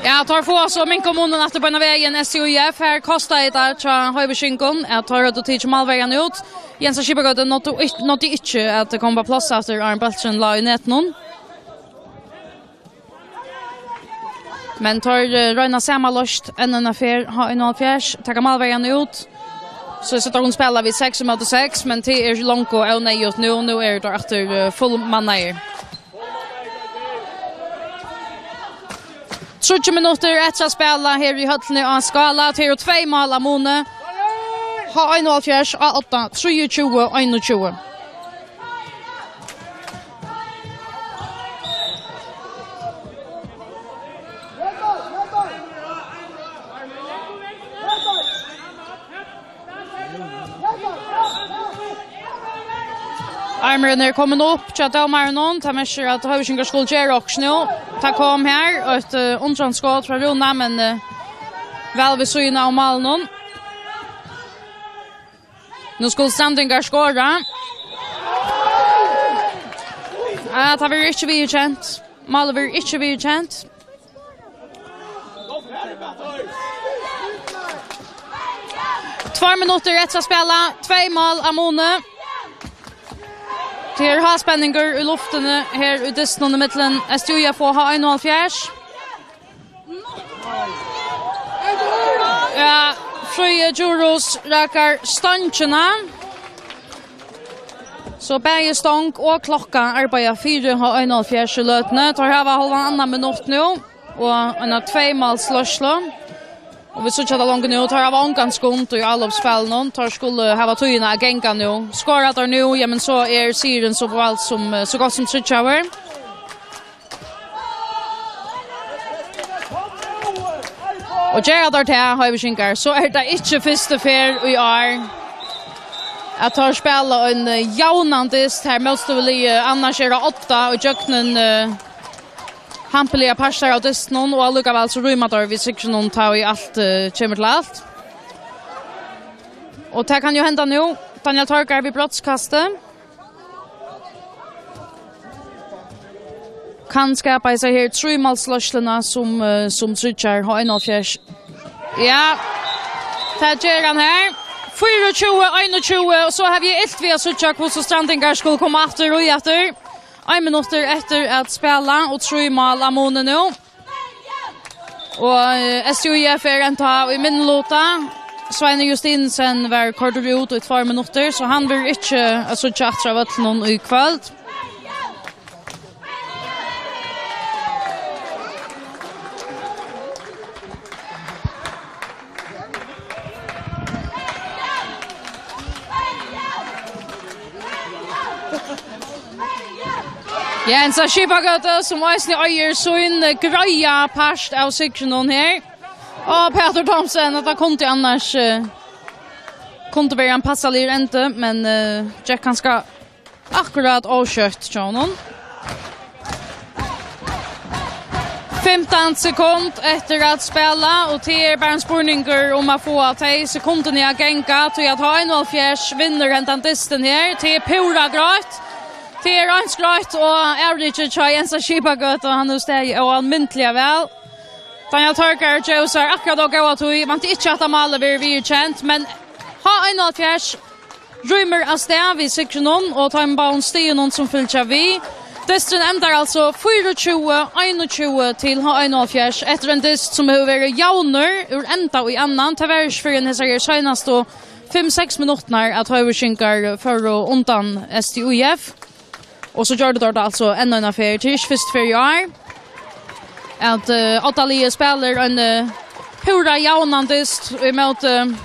Jag tar få så min kommunen efter på en vägen STIF. Här kostar det där tror Höjberskinkon. Jag tar rätt och tid målvägen ut. Jens Kibagöte något inte att det kommer på plats efter Arne Beltsen la i nät någon. Men tar Röna samma lust en affär har en 1,4 tagga målvägen ut. Så sätter hon spela vid 6 mot 6 men det är långt och nej nu är det efter full manner. 30 minuter efter att spela här i höllen av Skála till 2 mål av Mone. Har 1,4 av 8, 23-21. Armeren är kommit upp till domaren. Ta med sig att Höjberskinkar skulle göra också nu. Ta kom här ett undranskott från Runa men väl vid syna av Malnon. Nu skulle Strandingar skåra. Det har vi inte vidkänt. Mal vi inte vidkänt. Två minuter efter att spela. 2 mål av Mone. Det har spänningar i luften här i Disney mittlen. STIF får ha 1,4. Ja, Fröje Djuros räkar stancherna. Så bäge stång och klocka arbetar 4,5 lötne. Tar här var halva annan minut nu. Och en 2-målsslåsslo. Och vi så chatta långt nu tar av ankan skont och alla uppspel någon tar skulle ha tøyna agänka nu. Skårar där nu, ja men så siren så bra som så gott som Trickover. Och Gerard där har vi skinkar så det inte första fair vi är. Att ta spela en jaunandist här måste väl annars är det 8 och jöknen hampeliga passar av distnon och allukar väl så rymadar vi sikkert någon tar i allt kommer till allt. Och det kan ju hända nu. Daniel Torkar vid brottskastet. Kan skapa sig här 3-målslösslorna som Trickover har 1-4. Ja, det gör han här. 24-21 och så har vi ett via Trickover hos Strandingar skulle komma efter och efter. 1 minut efter att spela och 3 mål av månen nu. Och STIF är en ta i minnelåta. Sveine Justinsen var kort ut i 2 minuter så han blir inte så tjattra av att någon i kväll. Ja, en så skipagöte som Eisne öjer så en greja past av sektionen här. Och Peter Thomsen att han kunde annars kunde vara en passalig inte men Jack han ska akkurat avkött John. 15 sekund efter att spela och till bara en spurningar om att få att 10 sekunder i agänka till att ha 1-4 vinner häntantisten här till pura gröt. Det är anskrajt och average try en så skipagöt och han nu steg och allmäntliga väl. Daniel Torkar Josar akkurat och gå att vi vant inte att måla vi känt men ha 1-4 rymmer av stäv i sektionen och tar en bounce det någon som fyller vi. Distren ändrar alltså 24-21 till ha 1-4 efter en dist som behöver jauner ur ända och i annan tavers för en här senast då 5-6 minuter att ha överskinkar för och undan STIF. Och så gör det alltså ännu en affär till först för jag att Ottalie spelar en pura jaunandist emot en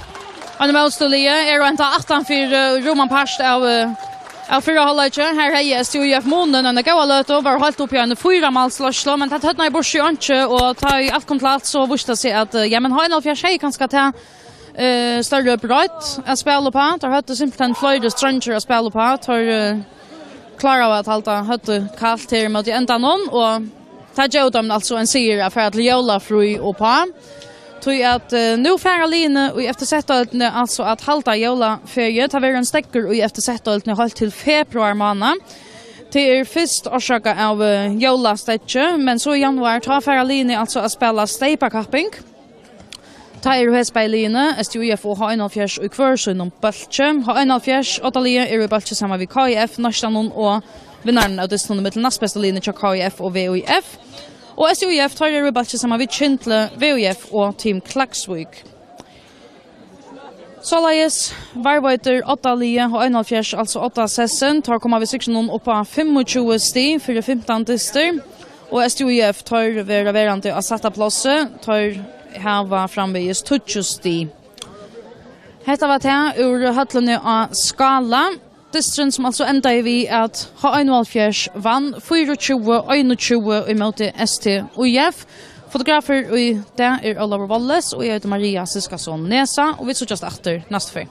Manshondbóltsdystur är inte 18 för Roman Past av förra halvlek. Här är STIF månen en goda löt och var helt upp i en 4-målslössla men det hade i bors ju inte och ta i allt komplet så visste sig att ja men ha 1-4 kanske ta större brott att spela på. Det hade simpelthen flöjde stranger att spela på. Tar klara av att halta hötte kallt här mot ända någon och ta dem alltså en serie för att jola fri och på. Tror att nu färra linje och efter sättet alltså att halta jola ferie tar vi en stäcker och efter sättet nu halt till februari månad. Det är först orsaka av jola stäcke men så i januari tar färra linje alltså att spela steipa kapping. Tair Hesbeiline, STIF och H71 i kvarsun om Böltje. H71, Ottalie är i Böltje samma vid KIF, Norstanon och vinnaren av diståndet med till näst bästa linje till KIF och VOIF. Och STIF tar i Böltje samma vid Kintle, VOIF och Team Klaxvik. Således varvøyter 8 lie H71, alltså 8 sessen, tar komma vid sektionen upp på 25 sti för 15 dyster. Och STIF tar verande att sätta plåse, tar hava framvegis tutjusti. Hetta var det ur höllene av Skála. Dystren som alltså enda är vi att H71 vann 24-21 emot STIF. Fotografer i det är Oliver Walles och jag heter Maria Siskason Nesa och vi så just efter nästa för.